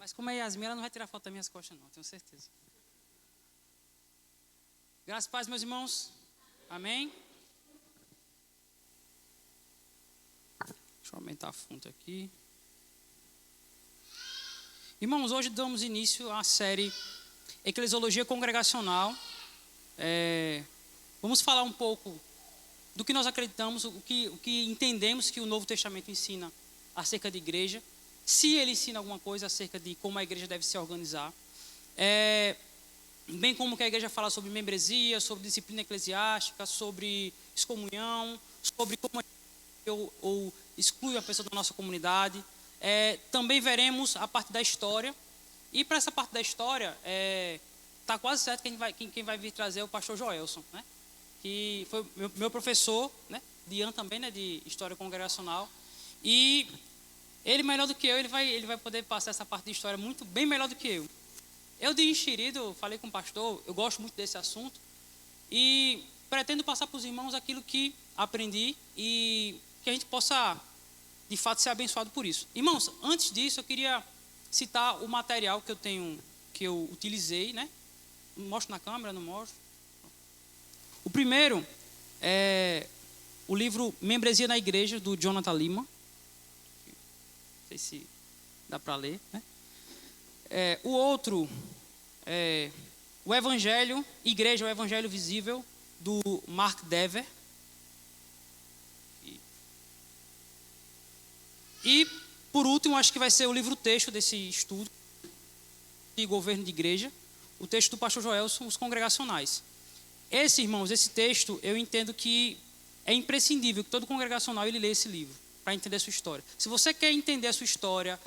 Mas como é Yasmin, ela não vai tirar foto das minhas costas, não, tenho certeza. Graças a paz, meus irmãos. Amém? Deixa eu aumentar a fonte aqui. Irmãos, hoje damos início à série Eclesiologia Congregacional. Vamos falar um pouco do que nós acreditamos, o que entendemos que o Novo Testamento ensina acerca de igreja, se ele ensina alguma coisa acerca de como a igreja deve se organizar, bem como que a igreja fala sobre membresia, sobre disciplina eclesiástica, sobre excomunhão, sobre como ou exclui a pessoa da nossa comunidade. Também veremos a parte da história, e para essa parte da história, está quase certo que quem vai vir trazer é o pastor Joelson, né? Que foi meu professor, né? De Ian também, né? De História Congregacional, e ele melhor do que eu, ele vai poder passar essa parte de história bem melhor do que eu. Eu de enxerido, falei com o pastor, eu gosto muito desse assunto, e pretendo passar para os irmãos aquilo que aprendi e que a gente possa, de fato, ser abençoado por isso. Irmãos, antes disso, eu queria citar o material que eu utilizei, né? Mostro na câmera, não mostro? O primeiro é o livro Membresia na Igreja, do Jonathan Lima. Não sei se dá para ler, né? O outro é o Evangelho, Igreja, o Evangelho Visível, do Mark Dever. E, por último, acho que vai ser o livro-texto desse estudo de governo de igreja, o texto do pastor Joelson, Os Congregacionais. Esse texto, eu entendo que é imprescindível que todo congregacional ele leia esse livro, para entender a sua história. Se você quer entender a sua história,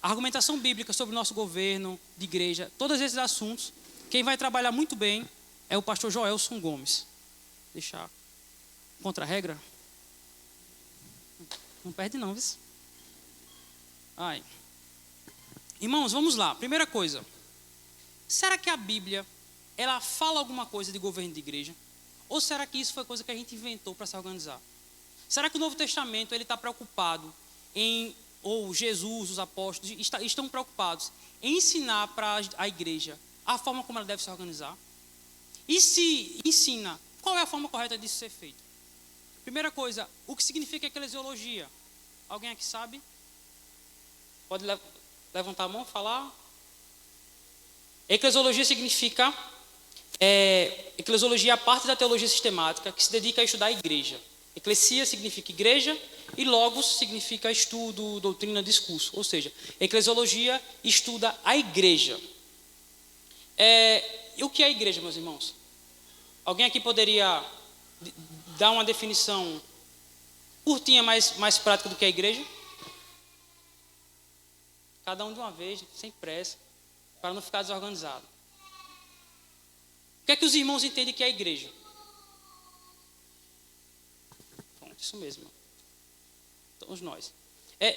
a argumentação bíblica sobre o nosso governo de igreja, todos esses assuntos, quem vai trabalhar muito bem é o pastor Joelson Gomes. Deixar contra a regra. Não perde não, viu? Irmãos, vamos lá. Primeira coisa. Será que a Bíblia, ela fala alguma coisa de governo de igreja? Ou será que isso foi coisa que a gente inventou para se organizar? Será que o Novo Testamento ele está preocupado ou Jesus, os apóstolos, estão preocupados em ensinar para a igreja a forma como ela deve se organizar? E se ensina, qual é a forma correta disso ser feito? Primeira coisa, o que significa eclesiologia? Alguém aqui sabe? Pode levantar a mão, falar? Eclesiologia significa... eclesiologia é a parte da teologia sistemática que se dedica a estudar a igreja. Eclesia significa igreja e logos significa estudo, doutrina, discurso. Ou seja, eclesiologia estuda a igreja. E o que é a igreja, meus irmãos? Alguém aqui poderia dar uma definição curtinha, mais prática do que é a igreja? Cada um de uma vez, sem pressa, para não ficar desorganizado. O que é que os irmãos entendem que é a igreja? Pronto, isso mesmo. Todos nós.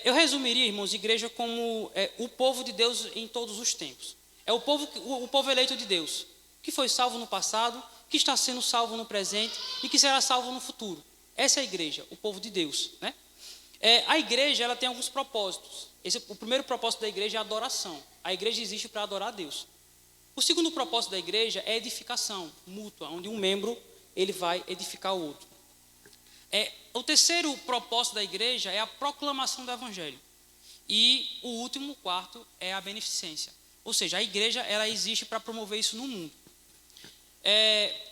Eu resumiria, irmãos, igreja como o povo de Deus em todos os tempos. É o povo eleito de Deus, que foi salvo no passado, que está sendo salvo no presente e que será salvo no futuro. Essa é a igreja, o povo de Deus, né? A igreja ela tem alguns propósitos. O primeiro propósito da igreja é a adoração. A igreja existe para adorar a Deus. O segundo propósito da igreja é edificação mútua, onde um membro ele vai edificar o outro. O terceiro propósito da igreja é a proclamação do evangelho. E o último, o quarto, é a beneficência. Ou seja, a igreja ela existe para promover isso no mundo.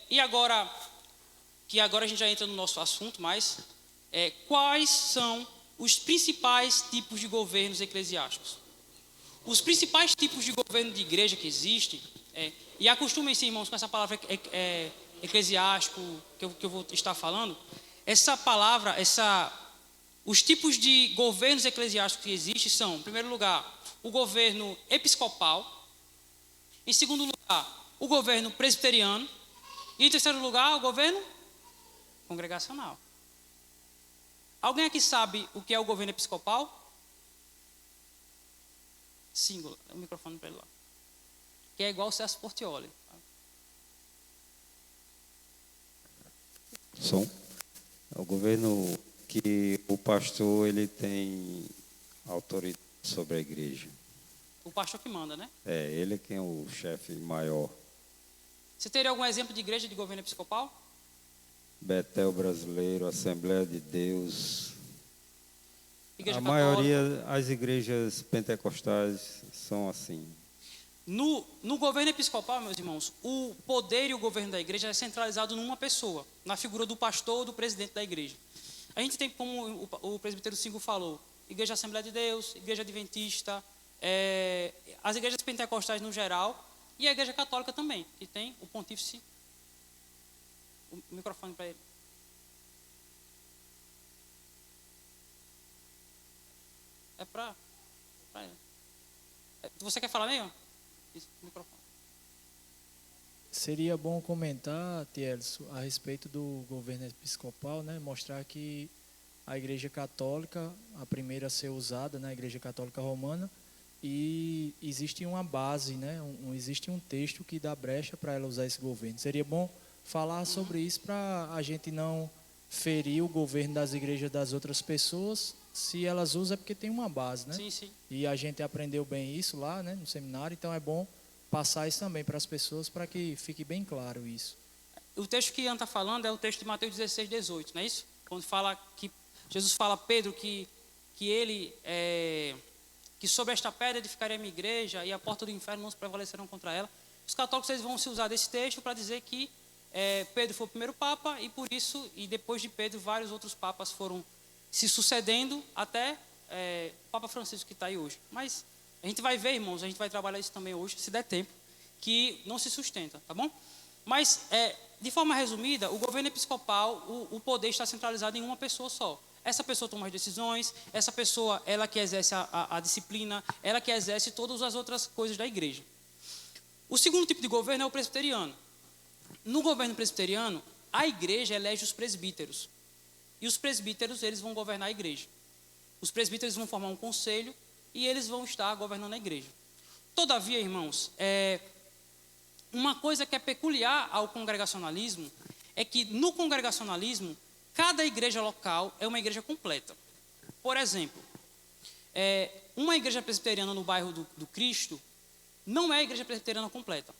E agora a gente já entra no nosso assunto, mas quais são os principais tipos de governos eclesiásticos? Os principais tipos de governo de igreja que existem, e acostumem-se, irmãos, com essa palavra eclesiástico que eu vou estar falando, essa palavra, os tipos de governos eclesiásticos que existem são, em primeiro lugar, o governo episcopal, em segundo lugar, o governo presbiteriano, e em terceiro lugar, o governo congregacional. Alguém aqui sabe o que é o governo episcopal? Singular, o microfone para ele lá. Que é igual o Celso Portioli. Som. É o governo que o pastor ele tem autoridade sobre a igreja. O pastor que manda, né? É, ele é quem é o chefe maior. Você teria algum exemplo de igreja de governo episcopal? Betel Brasileiro, Assembleia de Deus. Igreja A católica? maioria, as igrejas pentecostais são assim. No governo episcopal, meus irmãos, o poder e o governo da igreja é centralizado numa pessoa, na figura do pastor ou do presidente da igreja. A gente tem, como o presbítero Singo falou, Igreja Assembleia de Deus, Igreja Adventista, as igrejas pentecostais no geral, e a Igreja Católica também, que tem o pontífice. O microfone para ele. É para ele. Você quer falar mesmo? Isso, microfone. Seria bom comentar, Tielso, a respeito do governo episcopal, né? Mostrar que a Igreja Católica, a primeira a ser usada, né? A Igreja Católica Romana, e existe uma base, né? Existe um texto que dá brecha para ela usar esse governo. Seria bom falar sobre isso para a gente não ferir o governo das igrejas das outras pessoas. Se elas usam é porque tem uma base, né? Sim, sim. E a gente aprendeu bem isso lá, né? No seminário, então é bom passar isso também para as pessoas para que fique bem claro isso. O texto que Ian está falando é o texto de Mateus 16, 18, não é isso? Quando fala que Jesus fala a Pedro que ele que sobre esta pedra edificaria a minha igreja e a porta do inferno não se prevalecerão contra ela. Os católicos eles vão se usar desse texto para dizer que Pedro foi o primeiro papa e por isso, e depois de Pedro, vários outros papas foram se sucedendo até o Papa Francisco que está aí hoje. Mas a gente vai ver, irmãos, a gente vai trabalhar isso também hoje, se der tempo, que não se sustenta, tá bom? Mas, de forma resumida, o governo episcopal, o poder está centralizado em uma pessoa só. Essa pessoa toma as decisões, essa pessoa, ela que exerce a disciplina, ela que exerce todas as outras coisas da igreja. O segundo tipo de governo é o presbiteriano. No governo presbiteriano, a igreja elege os presbíteros. E os presbíteros, eles vão governar a igreja. Os presbíteros vão formar um conselho e eles vão estar governando a igreja. Todavia, irmãos, uma coisa que é peculiar ao congregacionalismo é que no congregacionalismo, cada igreja local é uma igreja completa. Por exemplo, uma igreja presbiteriana no bairro do Cristo não é a igreja presbiteriana completa.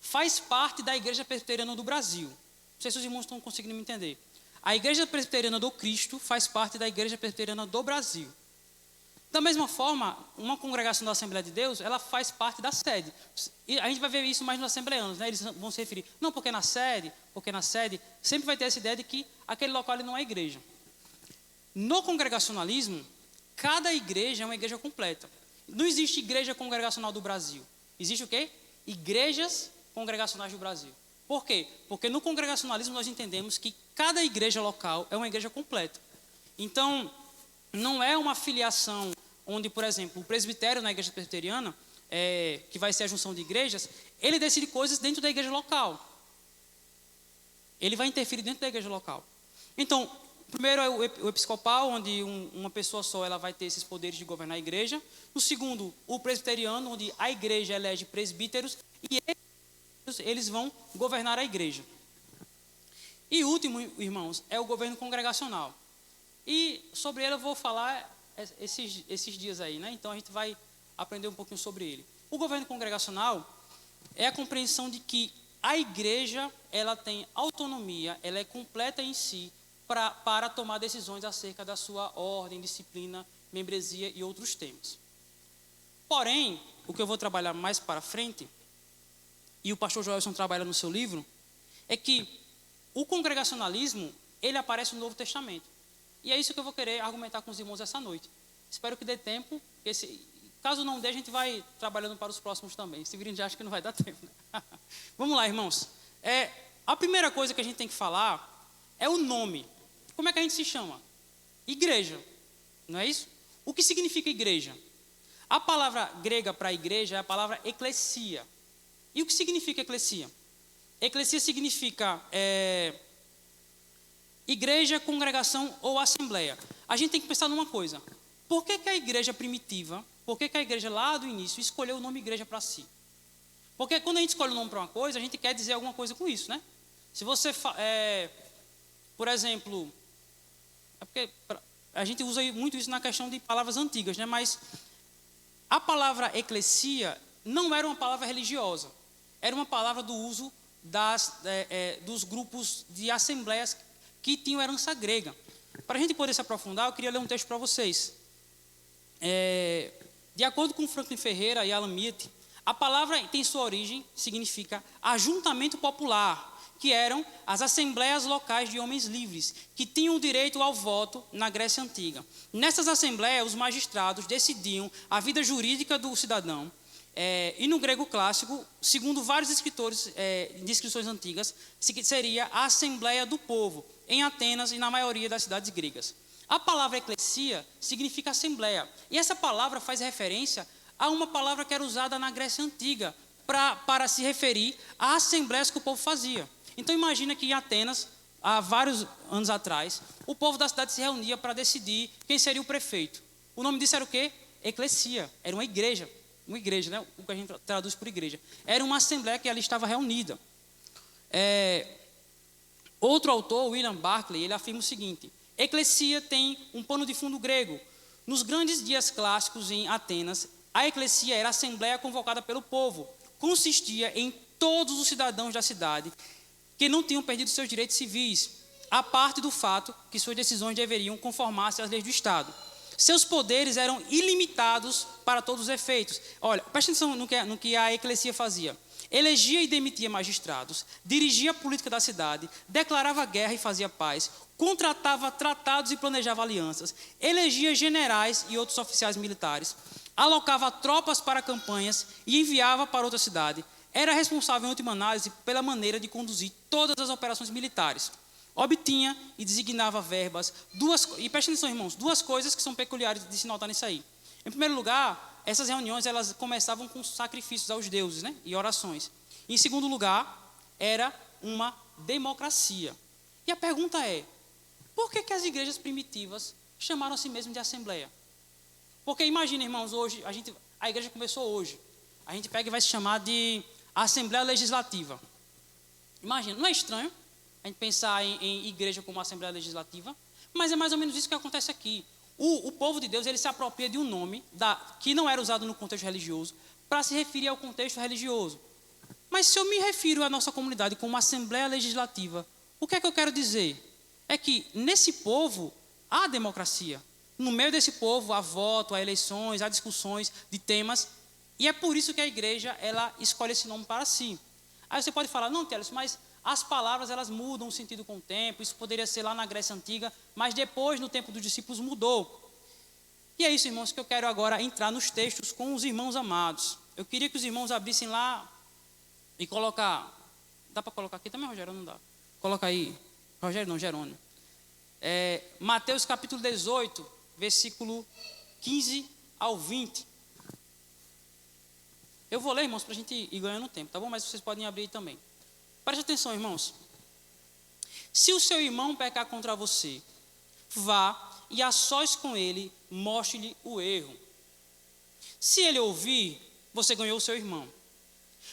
Faz parte da igreja presbiteriana do Brasil. Não sei se os irmãos estão conseguindo me entender. A igreja presbiteriana do Cristo faz parte da igreja presbiteriana do Brasil. Da mesma forma, uma congregação da Assembleia de Deus, ela faz parte da sede. E a gente vai ver isso mais nos assembleanos, né? Eles vão se referir, não, porque na sede, sempre vai ter essa ideia de que aquele local ele não é igreja. No congregacionalismo, cada igreja é uma igreja completa. Não existe igreja congregacional do Brasil. Existe o quê? Igrejas congregacionais do Brasil. Por quê? Porque no congregacionalismo nós entendemos que cada igreja local é uma igreja completa. Então, não é uma filiação onde, por exemplo, o presbitério na igreja presbiteriana, que vai ser a junção de igrejas, ele decide coisas dentro da igreja local. Ele vai interferir dentro da igreja local. Então, primeiro é o episcopal, onde uma pessoa só ela vai ter esses poderes de governar a igreja. No segundo, o presbiteriano, onde a igreja elege presbíteros e eles vão governar a igreja. E último, irmãos, é o governo congregacional. E sobre ele eu vou falar esses dias aí, né? Então a gente vai aprender um pouquinho sobre ele. O governo congregacional é a compreensão de que a igreja ela tem autonomia, ela é completa em si para tomar decisões acerca da sua ordem, disciplina, membresia e outros temas. Porém, o que eu vou trabalhar mais para frente, e o pastor Joelson trabalha no seu livro, é que o congregacionalismo, ele aparece no Novo Testamento. E é isso que eu vou querer argumentar com os irmãos essa noite. Espero que dê tempo. Caso não dê, a gente vai trabalhando para os próximos também. Se virem, já acho que não vai dar tempo. Né? Vamos lá, irmãos. A primeira coisa que a gente tem que falar é o nome. Como é que a gente se chama? Igreja. Não é isso? O que significa igreja? A palavra grega para igreja é a palavra eclesia. E o que significa eclesia? Eclesia significa igreja, congregação ou assembleia. A gente tem que pensar numa coisa. Por que a igreja primitiva, por que a igreja lá do início escolheu o nome igreja para si? Porque quando a gente escolhe o nome para uma coisa, a gente quer dizer alguma coisa com isso, né? Se você, por exemplo, porque a gente usa muito isso na questão de palavras antigas, né? Mas A palavra eclesia não era uma palavra religiosa, era uma palavra do uso dos grupos de assembleias que tinham herança grega. Para a gente poder se aprofundar, eu queria ler um texto para vocês. De acordo com Franklin Ferreira e Alan Mead, a palavra tem sua origem, significa ajuntamento popular, que eram as assembleias locais de homens livres, que tinham o direito ao voto na Grécia Antiga. Nessas assembleias, os magistrados decidiam a vida jurídica do cidadão. E no grego clássico, segundo vários escritores de inscrições antigas, seria a Assembleia do Povo, em Atenas e na maioria das cidades gregas. A palavra eclesia significa assembleia, e essa palavra faz referência a uma palavra que era usada na Grécia Antiga para se referir a assembleias que o povo fazia. Então imagina que em Atenas, há vários anos atrás, o povo da cidade se reunia para decidir quem seria o prefeito. O nome disso era o quê? Eclesia, era uma igreja, né? O que a gente traduz por igreja. Era uma assembleia que ali estava reunida. Outro autor, William Barclay, ele afirma o seguinte: eclesia tem um pano de fundo grego. Nos grandes dias clássicos em Atenas, a eclesia era a assembleia convocada pelo povo. Consistia em todos os cidadãos da cidade que não tinham perdido seus direitos civis, a parte do fato que suas decisões deveriam conformar-se às leis do Estado. Seus poderes eram ilimitados para todos os efeitos. Olha, preste atenção no que a eclesia fazia. Elegia e demitia magistrados, dirigia a política da cidade, declarava guerra e fazia paz, contratava tratados e planejava alianças, elegia generais e outros oficiais militares, alocava tropas para campanhas e enviava para outra cidade. Era responsável, em última análise, pela maneira de conduzir todas as operações militares. Obtinha e designava verbas. E prestem atenção, irmãos, duas coisas que são peculiares de se notar nisso aí. Em primeiro lugar, essas reuniões elas começavam com sacrifícios aos deuses, né, e orações. Em segundo lugar, era uma democracia. E a pergunta é: por que as igrejas primitivas chamaram a si mesmas de assembleia? Porque imagina, irmãos, hoje, a igreja começou hoje. A gente pega e vai se chamar de Assembleia Legislativa. Imagina, não é estranho a gente pensar em igreja como Assembleia Legislativa? Mas é mais ou menos isso que acontece aqui. O povo de Deus, ele se apropria de um nome que não era usado no contexto religioso para se referir ao contexto religioso. Mas se eu me refiro à nossa comunidade como Assembleia Legislativa, o que é que eu quero dizer? É que nesse povo há democracia. No meio desse povo há voto, há eleições, há discussões de temas. E é por isso que a igreja ela escolhe esse nome para si. Aí você pode falar: não, Teles, mas as palavras elas mudam o sentido com o tempo. Isso poderia ser lá na Grécia Antiga, mas depois, no tempo dos discípulos, mudou. E é isso, irmãos, que eu quero agora entrar nos textos com os irmãos amados. Eu queria que os irmãos abrissem lá e colocar... Dá para colocar aqui também, Rogério? Não dá. Coloca aí. Rogério não, Jerônimo. Mateus capítulo 18, versículo 15 ao 20. Eu vou ler, irmãos, para a gente ir ganhando tempo, tá bom? Mas vocês podem abrir aí também. Preste atenção, irmãos. Se o seu irmão pecar contra você, vá e a sós com ele, mostre-lhe o erro. Se ele ouvir, você ganhou o seu irmão.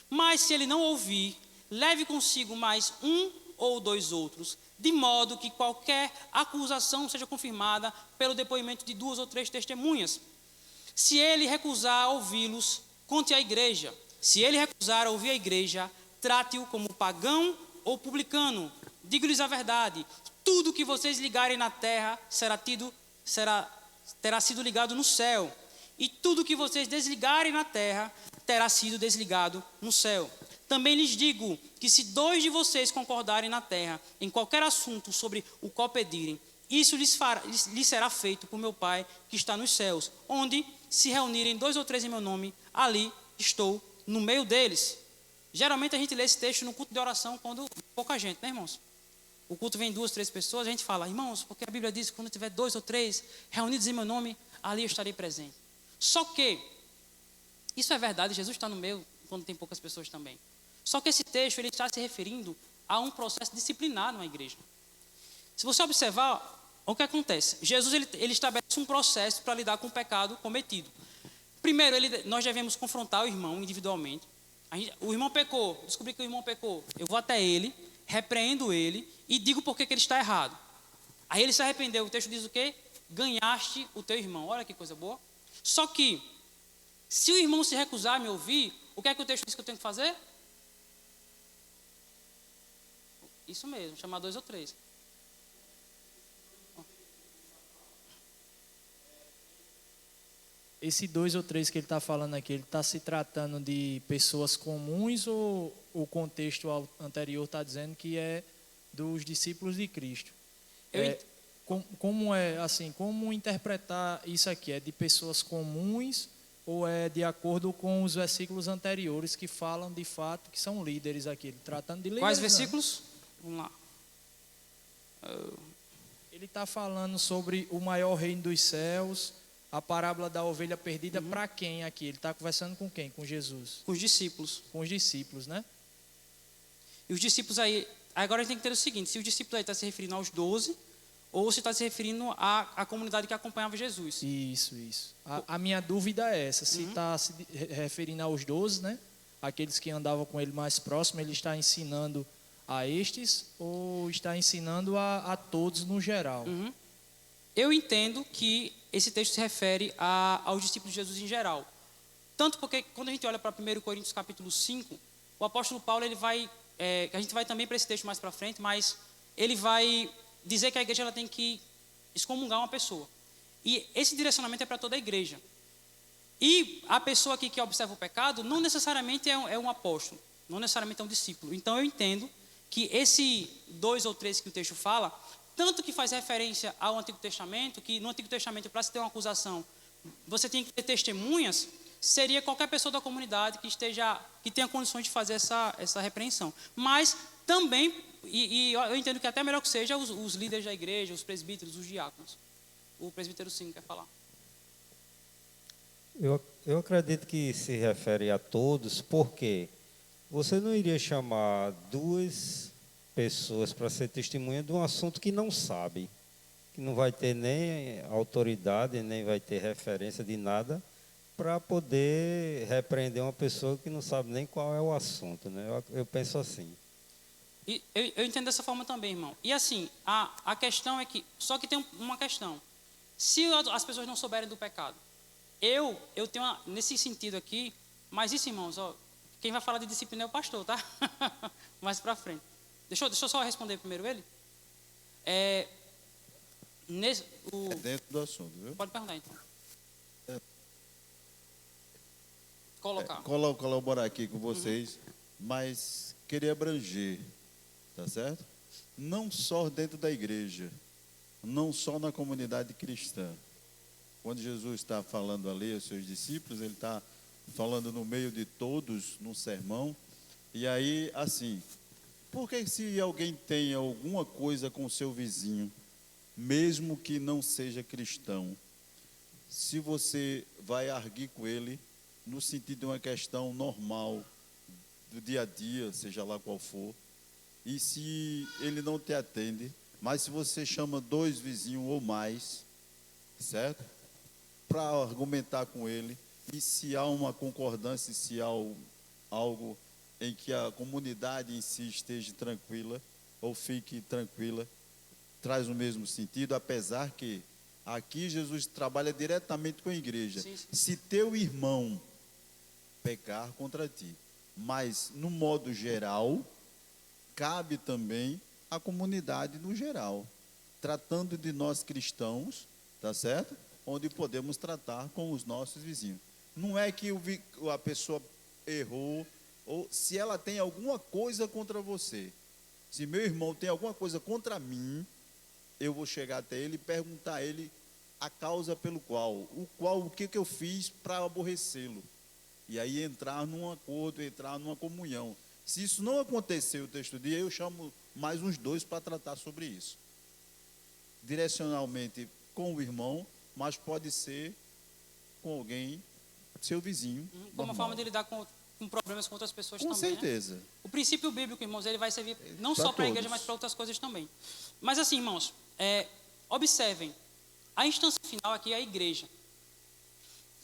Mas se ele não ouvir, leve consigo mais um ou dois outros, de modo que qualquer acusação seja confirmada pelo depoimento de 2 ou 3 testemunhas. Se ele recusar ouvi-los, conte à igreja. Se ele recusar ouvir a igreja, trate-o como pagão ou publicano. Digo-lhes a verdade: tudo que vocês ligarem na terra terá sido ligado no céu, e tudo que vocês desligarem na terra terá sido desligado no céu. Também lhes digo que se 2 de vocês concordarem na terra em qualquer assunto sobre o qual pedirem, isso lhes será feito por meu Pai que está nos céus, onde se reunirem 2 ou 3 em meu nome, ali estou no meio deles. Geralmente a gente lê esse texto no culto de oração quando pouca gente, né, irmãos? O culto vem 2, 3 pessoas, a gente fala: irmãos, porque a Bíblia diz que quando tiver 2 ou 3 reunidos em meu nome, ali eu estarei presente. Só que, isso é verdade, Jesus está no meio quando tem poucas pessoas também. Só que esse texto ele está se referindo a um processo disciplinar na igreja. Se você observar, o que acontece? Jesus ele estabelece um processo para lidar com o pecado cometido. Primeiro, nós devemos confrontar o irmão individualmente. O irmão pecou, descobri que o irmão pecou. Eu vou até ele, repreendo ele e digo por que ele está errado. Aí ele se arrependeu. O texto diz o quê? Ganhaste o teu irmão. Olha que coisa boa. Só que, Se o irmão se recusar a me ouvir, o que é que o texto diz que eu tenho que fazer? Isso mesmo, chamar 2 ou 3. Esse 2 ou 3 que ele está falando aqui, ele está se tratando de pessoas comuns ou o contexto anterior está dizendo que é dos discípulos de Cristo? Como é assim, como interpretar isso aqui? É de pessoas comuns ou é de acordo com os versículos anteriores que falam de fato que são líderes aqui? Ele tratando de líderes. Quais versículos? Vamos lá. Ele está falando sobre o maior reino dos céus, a parábola da ovelha perdida. Para quem aqui? Ele está conversando com quem? Com Jesus? Com os discípulos. Com os discípulos, né? E os discípulos aí, agora a gente tem que ter o seguinte, se o discípulo aí está se referindo aos 12, ou se está se referindo à comunidade que acompanhava Jesus. Isso. A minha dúvida é essa, se está se referindo aos 12, né? Aqueles que andavam com ele mais próximo, ele está ensinando a estes ou está ensinando a todos no geral? Eu entendo que esse texto se refere aos discípulos de Jesus em geral. Tanto porque, quando a gente olha para 1 Coríntios capítulo 5, o apóstolo Paulo, ele vai, a gente vai também para esse texto mais para frente, mas ele vai dizer que a igreja ela tem que excomungar uma pessoa. E esse direcionamento é para toda a igreja. E a pessoa aqui que observa o pecado não necessariamente é um apóstolo, não necessariamente é um discípulo. Então eu entendo que esse 2 ou 3 que o texto fala, tanto que faz referência ao Antigo Testamento, que no Antigo Testamento, para se ter uma acusação, você tem que ter testemunhas, seria qualquer pessoa da comunidade que tenha condições de fazer essa repreensão. Mas também, e eu entendo que até melhor que seja os líderes da igreja, os presbíteros, os diáconos. O presbítero 5 quer falar. Eu acredito que se refere a todos, porque você não iria chamar 2 pessoas para ser testemunha de um assunto que não sabe, que não vai ter nem autoridade, nem vai ter referência de nada, para poder repreender uma pessoa que não sabe nem qual é o assunto, né? Eu penso assim. E eu entendo dessa forma também, irmão. E assim, a questão é que, só que tem uma questão. Se as pessoas não souberem do pecado, eu tenho nesse sentido aqui, mas isso, irmãos, ó, quem vai falar de disciplina é o pastor, tá? Mais para frente. Deixa eu só responder primeiro ele. É dentro do assunto, viu? Pode perguntar, então. Colocar. Colaborar aqui com vocês, mas queria abranger, tá certo? Não só dentro da igreja, não só na comunidade cristã. Quando Jesus está falando ali aos seus discípulos, ele está falando no meio de todos, num sermão, e aí, assim, por que se alguém tem alguma coisa com o seu vizinho, mesmo que não seja cristão, se você vai arguir com ele no sentido de uma questão normal, do dia a dia, seja lá qual for, e se ele não te atende, mas se você chama 2 vizinhos ou mais, certo? Para argumentar com ele, e se há uma concordância, se há algo em que a comunidade em si esteja tranquila, ou fique tranquila, traz o mesmo sentido, apesar que aqui Jesus trabalha diretamente com a igreja. Sim. Se teu irmão pecar contra ti, mas no modo geral, cabe também a comunidade no geral, tratando de nós cristãos, tá certo? Onde podemos tratar com os nossos vizinhos. Não é que a pessoa errou, ou se ela tem alguma coisa contra você. Se meu irmão tem alguma coisa contra mim, eu vou chegar até ele e perguntar a ele a causa pelo o que eu fiz para aborrecê-lo. E aí entrar num acordo, entrar numa comunhão. Se isso não acontecer o texto do dia, eu chamo mais uns 2 para tratar sobre isso. Direcionalmente com o irmão, mas pode ser com alguém, seu vizinho. Como uma forma de lidar com problemas com outras pessoas com também. certeza. Né? O princípio bíblico, irmãos, ele vai servir não só para a igreja, mas para outras coisas também. Mas assim, irmãos, observem, a instância final aqui é a igreja.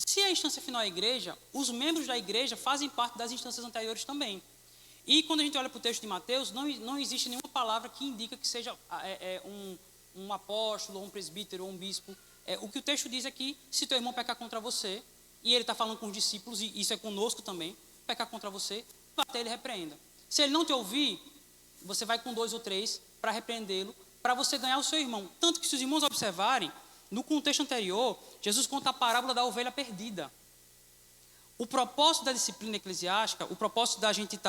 Se a instância final é a igreja, os membros da igreja fazem parte das instâncias anteriores também. E quando a gente olha para o texto de Mateus, não existe nenhuma palavra que indica que seja um apóstolo, ou um presbítero, ou um bispo. O que o texto diz é que se teu irmão pecar contra você, e ele está falando com os discípulos, e isso é conosco também, pecar contra você, vai até ele repreenda. Se ele não te ouvir, você vai com 2 ou 3 para repreendê-lo, para você ganhar o seu irmão. Tanto que, se os irmãos observarem, no contexto anterior, Jesus conta a parábola da ovelha perdida. O propósito da disciplina eclesiástica, o propósito da gente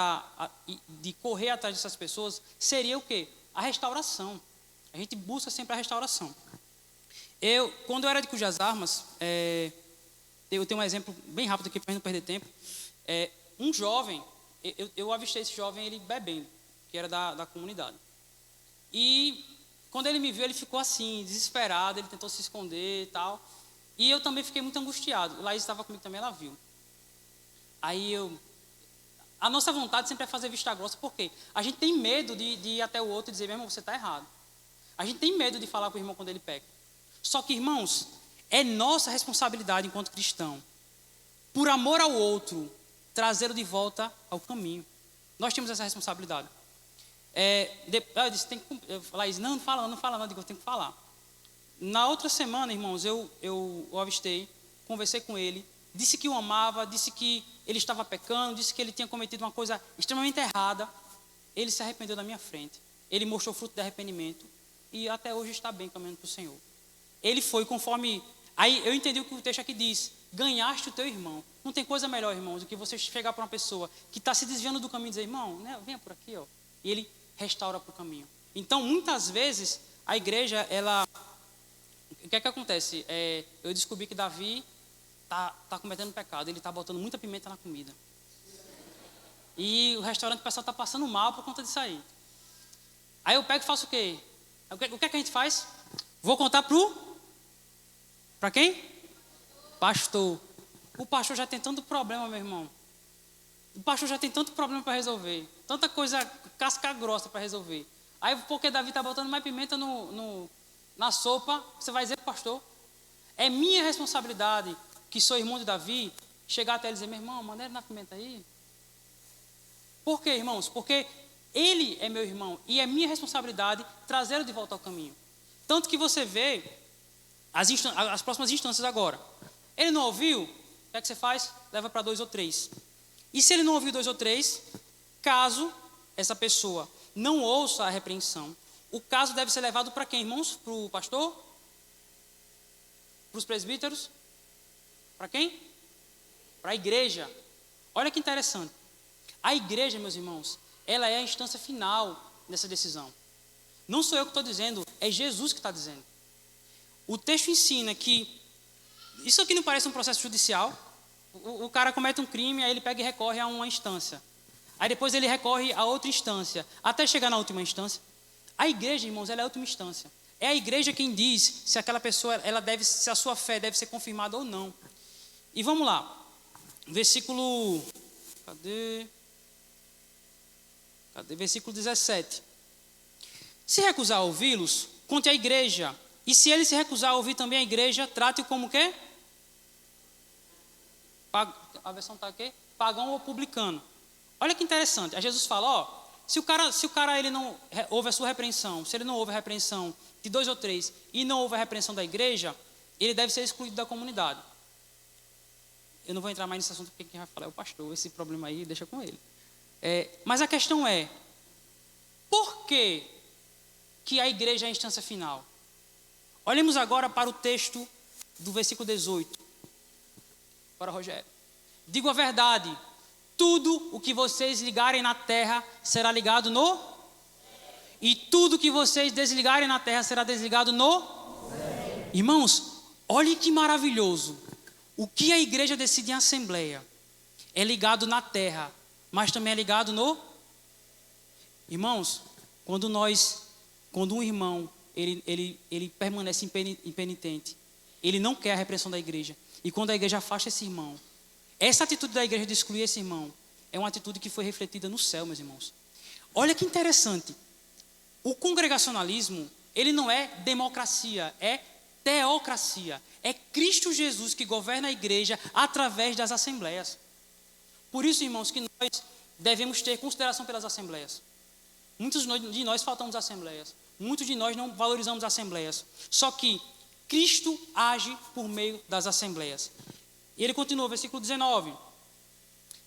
de correr atrás dessas pessoas, seria o quê? A restauração. A gente busca sempre a restauração. Quando eu era de Cujas Armas, eu tenho um exemplo bem rápido aqui para não perder tempo. Um jovem, eu avistei esse jovem, ele bebendo, que era da comunidade. E quando ele me viu, ele ficou assim, desesperado, ele tentou se esconder e tal. E eu também fiquei muito angustiado. Laís estava comigo também, ela viu. Aí a nossa vontade sempre é fazer vista grossa, porque a gente tem medo de ir até o outro e dizer, meu irmão, você está errado. A gente tem medo de falar com o irmão quando ele peca. Só que, irmãos, é nossa responsabilidade enquanto cristão, por amor ao outro, trazê-lo de volta ao caminho. Nós temos essa responsabilidade. Eu disse, Laís, não fala, eu digo, eu tenho que falar. Na outra semana, irmãos, eu o avistei, conversei com ele, disse que o amava, disse que ele estava pecando, disse que ele tinha cometido uma coisa extremamente errada. Ele se arrependeu na minha frente. Ele mostrou fruto de arrependimento e até hoje está bem caminhando para o Senhor. Ele foi conforme... Aí eu entendi o que o texto aqui diz. Ganhaste o teu irmão. Não tem coisa melhor, irmãos, do que você chegar para uma pessoa que está se desviando do caminho e dizer, irmão, né, venha por aqui, ó. E ele restaura para o caminho. Então, muitas vezes, a igreja, o que é que acontece? Eu descobri que Davi está cometendo pecado. Ele está botando muita pimenta na comida. E o restaurante, o pessoal está passando mal por conta disso aí. Aí eu pego e faço o quê? O que é que a gente faz? Vou contar para quem? Pastor. O pastor já tem tanto problema, meu irmão. O pastor já tem tanto problema para resolver. Tanta coisa casca grossa para resolver. Aí, porque Davi está botando mais pimenta na sopa, você vai dizer para o pastor? É minha responsabilidade, que sou irmão de Davi, chegar até ele e dizer, meu irmão, manda ele na pimenta aí. Por quê, irmãos? Porque ele é meu irmão e é minha responsabilidade trazê-lo de volta ao caminho. Tanto que você vê as próximas instâncias agora. Ele não ouviu? O que é que você faz? Leva para 2 ou 3. E se ele não ouviu 2 ou 3, caso essa pessoa não ouça a repreensão, o caso deve ser levado para quem, irmãos? Para o pastor? Para os presbíteros? Para quem? Para a igreja. Olha que interessante. A igreja, meus irmãos, ela é a instância final nessa decisão. Não sou eu que estou dizendo, é Jesus que está dizendo. O texto ensina que, isso aqui não parece um processo judicial? O cara comete um crime, aí ele pega e recorre a uma instância. Aí depois ele recorre a outra instância, até chegar na última instância. A igreja, irmãos, ela é a última instância. É a igreja quem diz se aquela pessoa, se a sua fé deve ser confirmada ou não. E vamos lá. Versículo... Cadê? Versículo 17. Se recusar a ouvi-los, conte à igreja. E se ele se recusar a ouvir também a igreja, trate-o como o quê? A versão está aqui? Pagão ou publicano. Olha que interessante. Aí Jesus fala, se o cara ele não ouve a sua repreensão, se ele não ouve a repreensão de 2 ou 3 e não ouve a repreensão da igreja, ele deve ser excluído da comunidade. Eu não vou entrar mais nesse assunto porque quem vai falar é o pastor. Esse problema aí deixa com ele. Mas a questão é, por que a igreja é a instância final? Olhemos agora para o texto do versículo 18. Para Rogério. Digo a verdade, tudo o que vocês ligarem na terra será ligado no... E tudo que vocês desligarem na terra será desligado no... Irmãos, olhem que maravilhoso. O que a igreja decide em assembleia é ligado na terra, mas também é ligado no... Irmãos, quando um irmão, ele permanece impenitente, ele não quer a repreensão da igreja, e quando a igreja afasta esse irmão, essa atitude da igreja de excluir esse irmão, é uma atitude que foi refletida no céu, meus irmãos. Olha que interessante, o congregacionalismo, ele não é democracia, é teocracia, é Cristo Jesus que governa a igreja através das assembleias. Por isso, irmãos, que nós devemos ter consideração pelas assembleias. Muitos de nós faltamos assembleias. Muitos de nós não valorizamos assembleias. Só que Cristo age por meio das assembleias. E ele continua, versículo 19.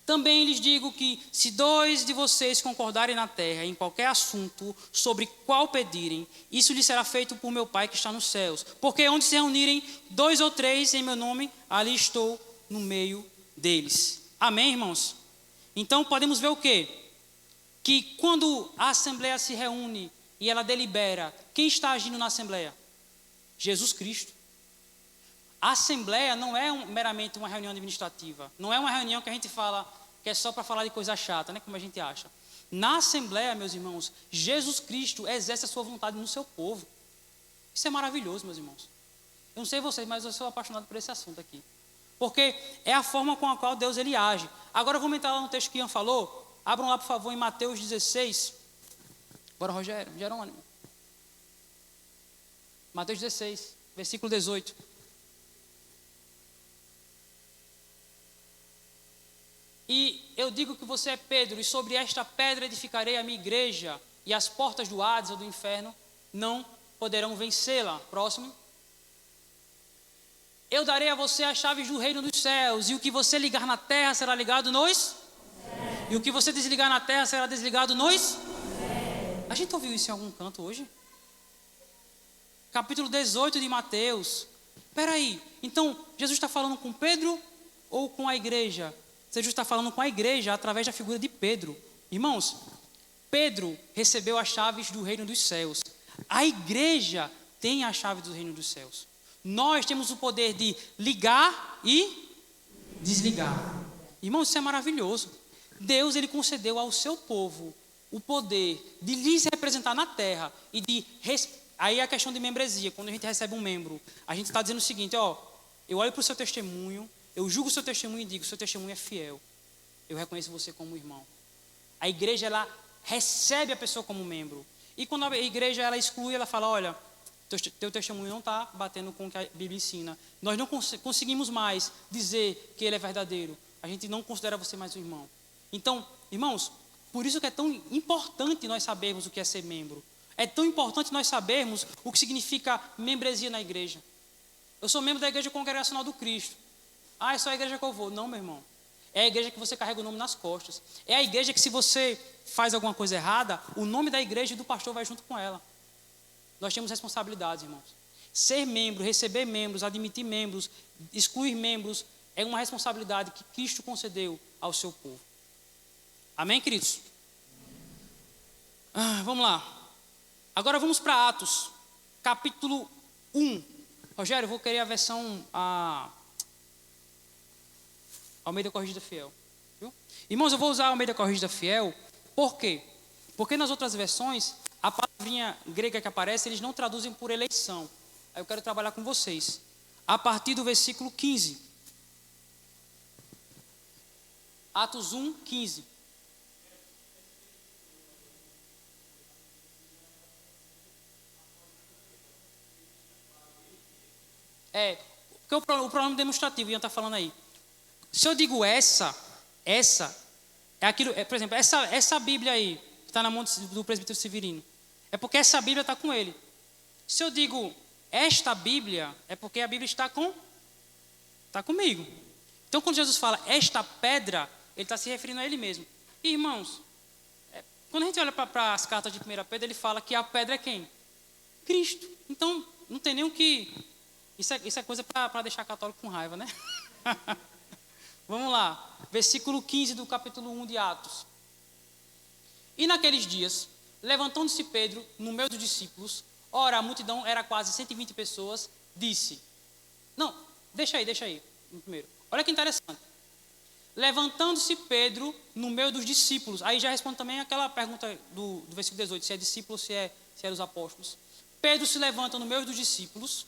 Também lhes digo que, se 2 de vocês concordarem na terra em qualquer assunto sobre qual pedirem, isso lhes será feito por meu Pai que está nos céus. Porque onde se reunirem 2 ou 3 em meu nome, ali estou no meio deles. Amém, irmãos? Então podemos ver o quê? Que quando a assembleia se reúne e ela delibera, quem está agindo na assembleia? Jesus Cristo. A assembleia não é meramente uma reunião administrativa. Não é uma reunião que a gente fala que é só para falar de coisa chata, né, como a gente acha. Na assembleia, meus irmãos, Jesus Cristo exerce a sua vontade no seu povo. Isso é maravilhoso, meus irmãos. Eu não sei vocês, mas eu sou apaixonado por esse assunto aqui. Porque é a forma com a qual Deus ele age. Agora vamos entrar lá no texto que Ian falou. Abram lá, por favor, em Mateus 16. Bora, Rogério, Jerônimo. Mateus 16, versículo 18. E eu digo que você é Pedro, e sobre esta pedra edificarei a minha igreja, e as portas do Hades ou do inferno não poderão vencê-la. Próximo. Eu darei a você as chaves do reino dos céus, e o que você ligar na terra será ligado nos... E o que você desligar na terra será desligado nos... A gente ouviu isso em algum canto hoje? Capítulo 18 de Mateus. Espera aí, então Jesus está falando com Pedro ou com a igreja? Jesus está falando com a igreja através da figura de Pedro. Irmãos, Pedro recebeu as chaves do reino dos céus. A igreja tem a chave do reino dos céus. Nós temos o poder de ligar e desligar. Irmãos, isso é maravilhoso. Deus, ele concedeu ao seu povo o poder de lhes representar na terra e de... Aí a questão de membresia, quando a gente recebe um membro, a gente está dizendo o seguinte, ó, eu olho para o seu testemunho, eu julgo o seu testemunho e digo, o seu testemunho é fiel. Eu reconheço você como irmão. A igreja, ela recebe a pessoa como membro. E quando a igreja, ela exclui, ela fala, olha, teu testemunho não está batendo com o que a Bíblia ensina. Nós não conseguimos mais dizer que ele é verdadeiro. A gente não considera você mais um irmão. Então, irmãos, por isso que é tão importante nós sabermos o que é ser membro. É tão importante nós sabermos o que significa membresia na igreja. Eu sou membro da Igreja Congregacional do Cristo. Ah, é só a igreja que eu vou. Não, meu irmão. É a igreja que você carrega o nome nas costas. É a igreja que, se você faz alguma coisa errada, o nome da igreja e do pastor vai junto com ela. Nós temos responsabilidades, irmãos. Ser membro, receber membros, admitir membros, excluir membros, é uma responsabilidade que Cristo concedeu ao seu povo. Amém, queridos? Vamos lá. Agora vamos para Atos, capítulo 1. Rogério, eu vou querer a versão Almeida Corrigida Fiel. Viu? Irmãos, eu vou usar a Almeida Corrigida Fiel. Por quê? Porque nas outras versões, a palavrinha grega que aparece, eles não traduzem por eleição. Aí eu quero trabalhar com vocês. A partir do versículo 15. Atos 1, 15. Porque o pronome demonstrativo, Ian está falando aí. Se eu digo essa é aquilo, por exemplo, essa Bíblia aí, que está na mão do presbítero Severino, é porque essa Bíblia está com ele. Se eu digo esta Bíblia, é porque a Bíblia está comigo. Então, quando Jesus fala esta pedra, ele está se referindo a ele mesmo. E, irmãos, quando a gente olha para as cartas de 1 Pedro, ele fala que a pedra é quem? Cristo. Então, não tem nem o que... Isso é coisa para deixar católico com raiva, né? Vamos lá. Versículo 15 do capítulo 1 de Atos. E naqueles dias, levantando-se Pedro no meio dos discípulos, ora, a multidão era quase 120 pessoas, disse... Não, deixa aí, primeiro. Olha que interessante. Levantando-se Pedro no meio dos discípulos. Aí já responde também aquela pergunta do versículo 18, se é discípulo ou se é os apóstolos. Pedro se levanta no meio dos discípulos.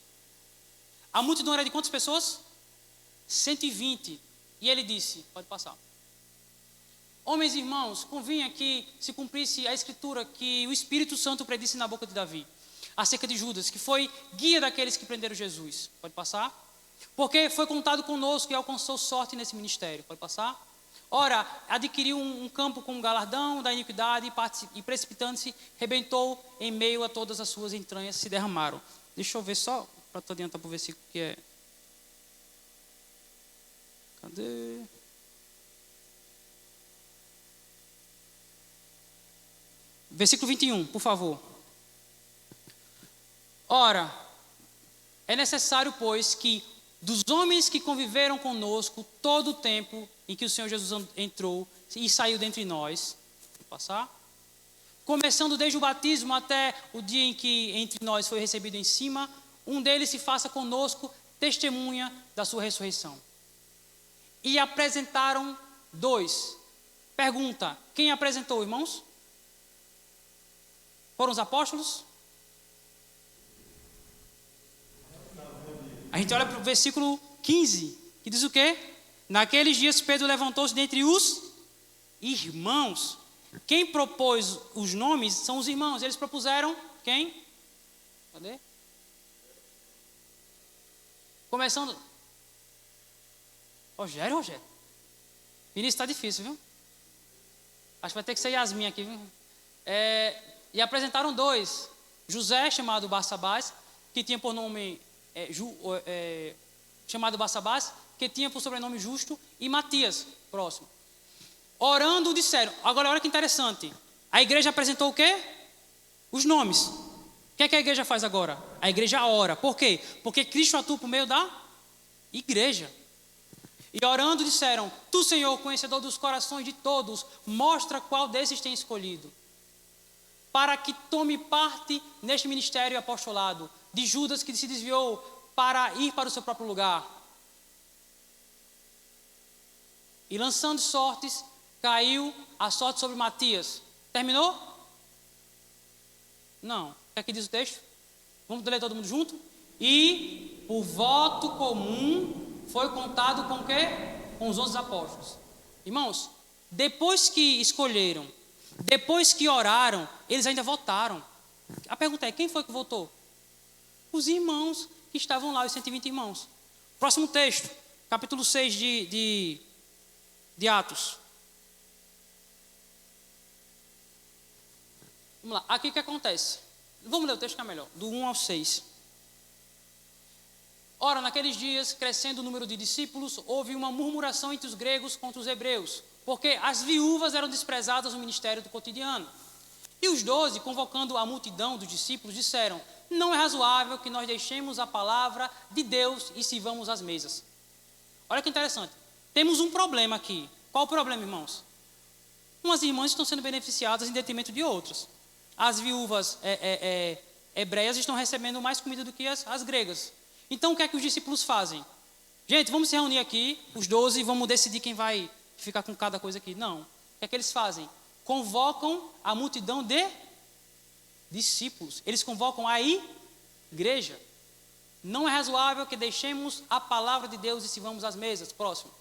A multidão era de quantas pessoas? 120. E ele disse, pode passar. Homens e irmãos, convinha que se cumprisse a escritura que o Espírito Santo predisse na boca de Davi, acerca de Judas, que foi guia daqueles que prenderam Jesus. Pode passar? Porque foi contado conosco e alcançou sorte nesse ministério. Pode passar? Ora, adquiriu um campo com galardão da iniquidade e precipitando-se, rebentou em meio a todas as suas entranhas, se derramaram. Deixa eu ver só, para tu adiantar para o versículo que é. Cadê? Versículo 21, por favor. Ora, é necessário, pois, que dos homens que conviveram conosco todo o tempo em que o Senhor Jesus entrou e saiu dentre nós, vou passar, começando desde o batismo até o dia em que entre nós foi recebido em cima, um deles se faça conosco testemunha da sua ressurreição. E apresentaram 2. Pergunta, quem apresentou, irmãos? Foram os apóstolos? A gente olha para o versículo 15, que diz o quê? Naqueles dias Pedro levantou-se dentre os irmãos. Quem propôs os nomes são os irmãos. Eles propuseram quem? Cadê? Começando. Rogério. Vinícius, está difícil, viu? Acho que vai ter que ser Yasmin aqui, viu? E apresentaram 2. José, chamado Barsabás, que tinha por nome chamado Barsabás, que tinha por sobrenome Justo, e Matias, próximo. Orando, disseram. Agora, olha que interessante. A igreja apresentou o quê? Os nomes. O que é que a igreja faz agora? A igreja ora. Por quê? Porque Cristo atua por meio da igreja. E orando, disseram: Tu, Senhor, conhecedor dos corações de todos, mostra qual desses tem escolhido, para que tome parte neste ministério e apostolado de Judas, que se desviou para ir para o seu próprio lugar. E lançando sortes, caiu a sorte sobre Matias. Terminou? Não. O que é que diz o texto? Vamos ler todo mundo junto? E por voto comum foi contado com o quê? Com os 11 apóstolos. Irmãos, depois que escolheram, depois que oraram, eles ainda votaram. A pergunta é, quem foi que votou? Os irmãos que estavam lá, os 120 irmãos. Próximo texto, capítulo 6 de Atos. Vamos lá, aqui o que acontece? Vamos ler o texto que é melhor, do 1 ao 6. Ora, naqueles dias, crescendo o número de discípulos, houve uma murmuração entre os gregos contra os hebreus, porque as viúvas eram desprezadas no ministério do cotidiano. E os 12, convocando a multidão dos discípulos, disseram: Não é razoável que nós deixemos a palavra de Deus e sirvamos às mesas. Olha que interessante. Temos um problema aqui. Qual o problema, irmãos? Umas irmãs estão sendo beneficiadas em detrimento de outras. As viúvas hebreias estão recebendo mais comida do que as gregas. Então, o que é que os discípulos fazem? Gente, vamos se reunir aqui, os 12, e vamos decidir quem vai ficar com cada coisa aqui. Não. O que é que eles fazem? Convocam a multidão de discípulos. Eles convocam a igreja. Não é razoável que deixemos a palavra de Deus e sirvamos às mesas. Próximo.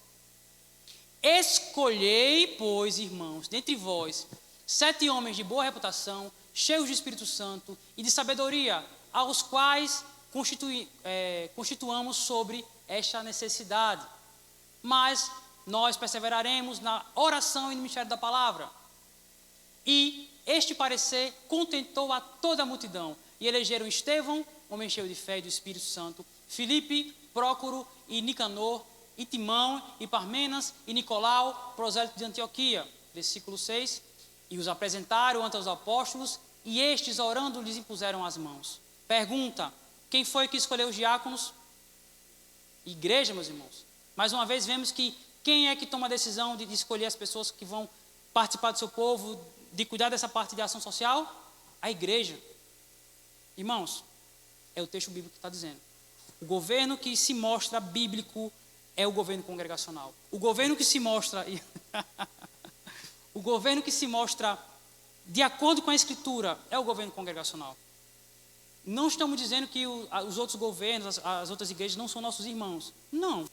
Escolhei, pois, irmãos, dentre vós, 7 homens de boa reputação, cheios de Espírito Santo e de sabedoria, aos quais constituamos sobre esta necessidade. Mas nós perseveraremos na oração e no ministério da palavra. E este parecer contentou a toda a multidão. E elegeram Estevão, homem cheio de fé e do Espírito Santo, Filipe, Prócoro e Nicanor, e Timão, e Parmenas, e Nicolau, prosélito de Antioquia. Versículo 6. E os apresentaram ante os apóstolos, e estes, orando, lhes impuseram as mãos. Pergunta: quem foi que escolheu os diáconos? Igreja, meus irmãos. Mais uma vez vemos que quem é que toma a decisão de escolher as pessoas que vão participar do seu povo, de cuidar dessa parte de ação social? A igreja. Irmãos, é o texto bíblico que está dizendo. O governo que se mostra bíblico é o governo congregacional. O governo que se mostra o governo que se mostra de acordo com a Escritura é o governo congregacional. Não estamos dizendo que os outros governos, as outras igrejas não são nossos irmãos. Não.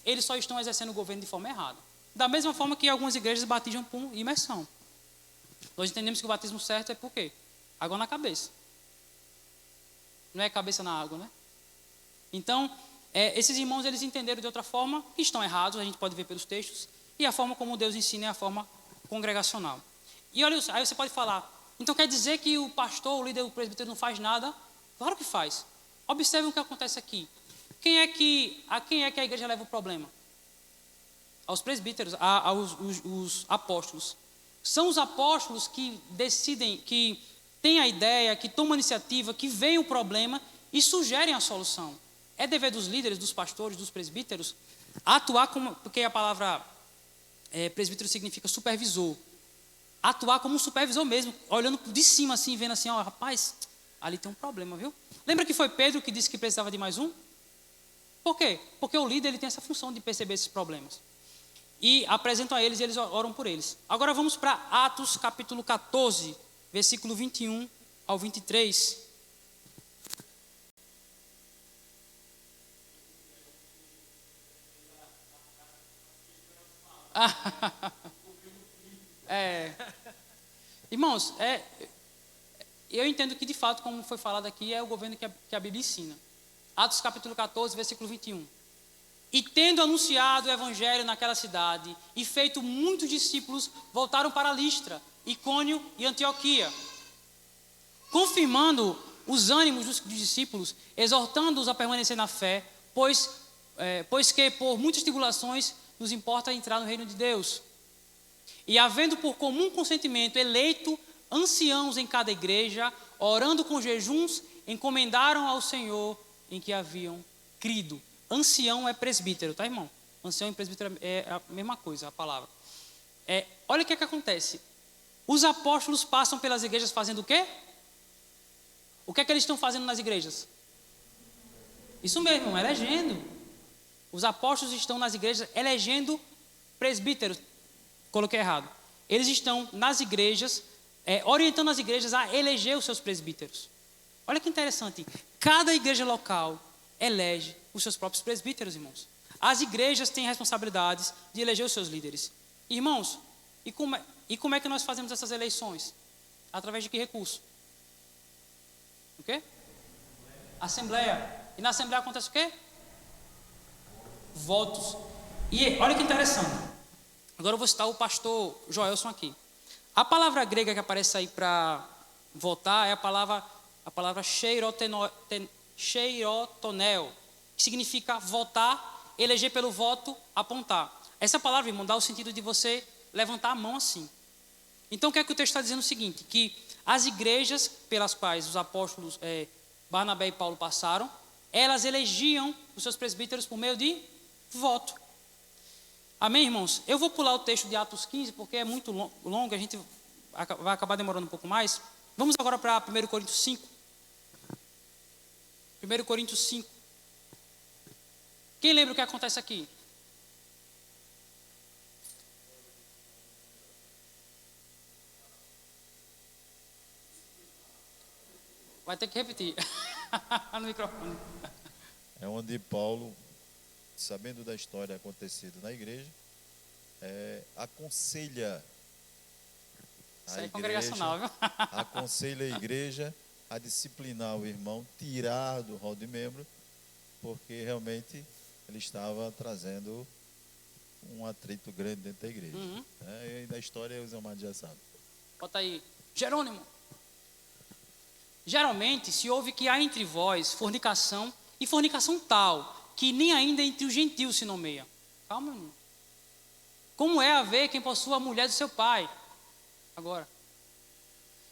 Eles só estão exercendo o governo de forma errada. Da mesma forma que algumas igrejas batizam por imersão. Nós entendemos que o batismo certo é por quê? Água na cabeça. Não é cabeça na água, né? Então, esses irmãos, eles entenderam de outra forma, que estão errados, a gente pode ver pelos textos, e a forma como Deus ensina é a forma congregacional. E olha, aí você pode falar, então quer dizer que o pastor, o líder do presbítero não faz nada? Claro que faz. Observe o que acontece aqui. A quem é que a igreja leva o problema? aos presbíteros, os apóstolos. São os apóstolos que decidem, que têm a ideia, que tomam a iniciativa, que veem o problema e sugerem a solução. É dever dos líderes, dos pastores, dos presbíteros, atuar como, porque a palavra presbítero significa supervisor, atuar como um supervisor mesmo, olhando de cima assim, vendo assim, ó, rapaz, ali tem um problema, viu? Lembra que foi Pedro que disse que precisava de mais um? Por quê? Porque o líder ele tem essa função de perceber esses problemas. E apresentam a eles e eles oram por eles. Agora vamos para Atos capítulo 14, versículo 21 ao 23. Irmãos, eu entendo que de fato, como foi falado aqui, é o governo que a Bíblia ensina. Atos capítulo 14, versículo 21. E tendo anunciado o evangelho naquela cidade e feito muitos discípulos, voltaram para Listra, Icônio e Antioquia, confirmando os ânimos dos discípulos, exortando-os a permanecer na fé, pois que por muitas tribulações nos importa entrar no reino de Deus. E havendo por comum consentimento eleito anciãos em cada igreja, orando com jejuns, encomendaram ao Senhor em que haviam crido. Ancião é presbítero, tá, irmão? Ancião e presbítero é a mesma coisa, a palavra. Olha o que acontece. Os apóstolos passam pelas igrejas fazendo o quê? O que é que eles estão fazendo nas igrejas? Isso mesmo, elegendo. Os apóstolos estão nas igrejas elegendo presbíteros. Coloquei errado. Eles estão nas igrejas, orientando as igrejas a eleger os seus presbíteros. Olha que interessante. Cada igreja local elege os seus próprios presbíteros, irmãos. As igrejas têm responsabilidades de eleger os seus líderes. Irmãos, e como é que nós fazemos essas eleições? Através de que recurso? O quê? Assembleia. E na Assembleia acontece o quê? Votos. E olha que interessante. Agora eu vou citar o pastor Joelson aqui. A palavra grega que aparece aí para votar é a palavra cheirotonel, que significa votar, eleger pelo voto, apontar. Essa palavra, irmão, dá o sentido de você levantar a mão assim. Então, o que é que o texto está dizendo? O seguinte, que as igrejas pelas quais os apóstolos Barnabé e Paulo passaram, elas elegiam os seus presbíteros por meio de voto. Amém, irmãos? Eu vou pular o texto de Atos 15, porque é muito longo, a gente vai acabar demorando um pouco mais. Vamos agora para 1 Coríntios 5. 1 Coríntios 5. Quem lembra o que acontece aqui? Vai ter que repetir. No microfone. É onde Paulo, sabendo da história acontecida na igreja, aconselha Isso é congregacional, viu? aconselha a igreja a disciplinar o irmão, tirar do rol de membro, porque realmente ele estava trazendo um atrito grande dentro da igreja. Uhum. E da história os amados já sabem. Bota aí, Jerônimo. Geralmente se ouve que há entre vós fornicação, e fornicação tal, que nem ainda entre os gentios se nomeia. Calma, irmão. Como é haver quem possua a mulher do seu pai? Agora.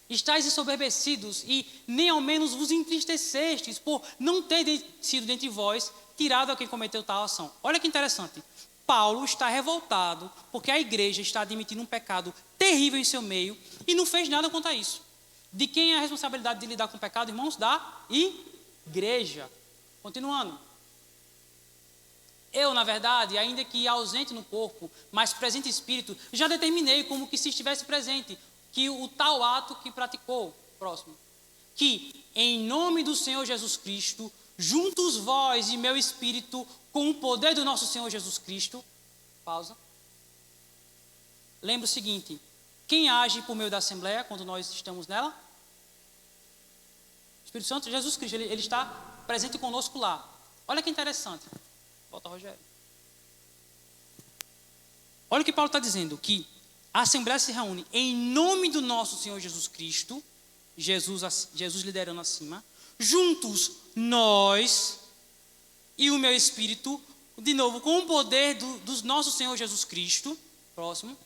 Estais ensoberbecidos e nem ao menos vos entristecestes por não ter sido dentre vós tirado a quem cometeu tal ação. Olha que interessante. Paulo está revoltado porque a igreja está admitindo um pecado terrível em seu meio e não fez nada quanto a isso. De quem é a responsabilidade de lidar com o pecado, irmãos? Da igreja. Continuando. Eu, na verdade, ainda que ausente no corpo, mas presente em espírito, já determinei como que se estivesse presente, que o tal ato que praticou, próximo, que em nome do Senhor Jesus Cristo, juntos vós e meu espírito, com o poder do nosso Senhor Jesus Cristo, pausa, lembra o seguinte, quem age por meio da Assembleia, quando nós estamos nela? O Espírito Santo, Jesus Cristo, ele está presente conosco lá. Olha que interessante. Volta, Rogério. Olha o que Paulo está dizendo, que a Assembleia se reúne em nome do nosso Senhor Jesus Cristo, Jesus liderando acima, juntos nós e o meu espírito, de novo, com o poder do nosso Senhor Jesus Cristo, próximo,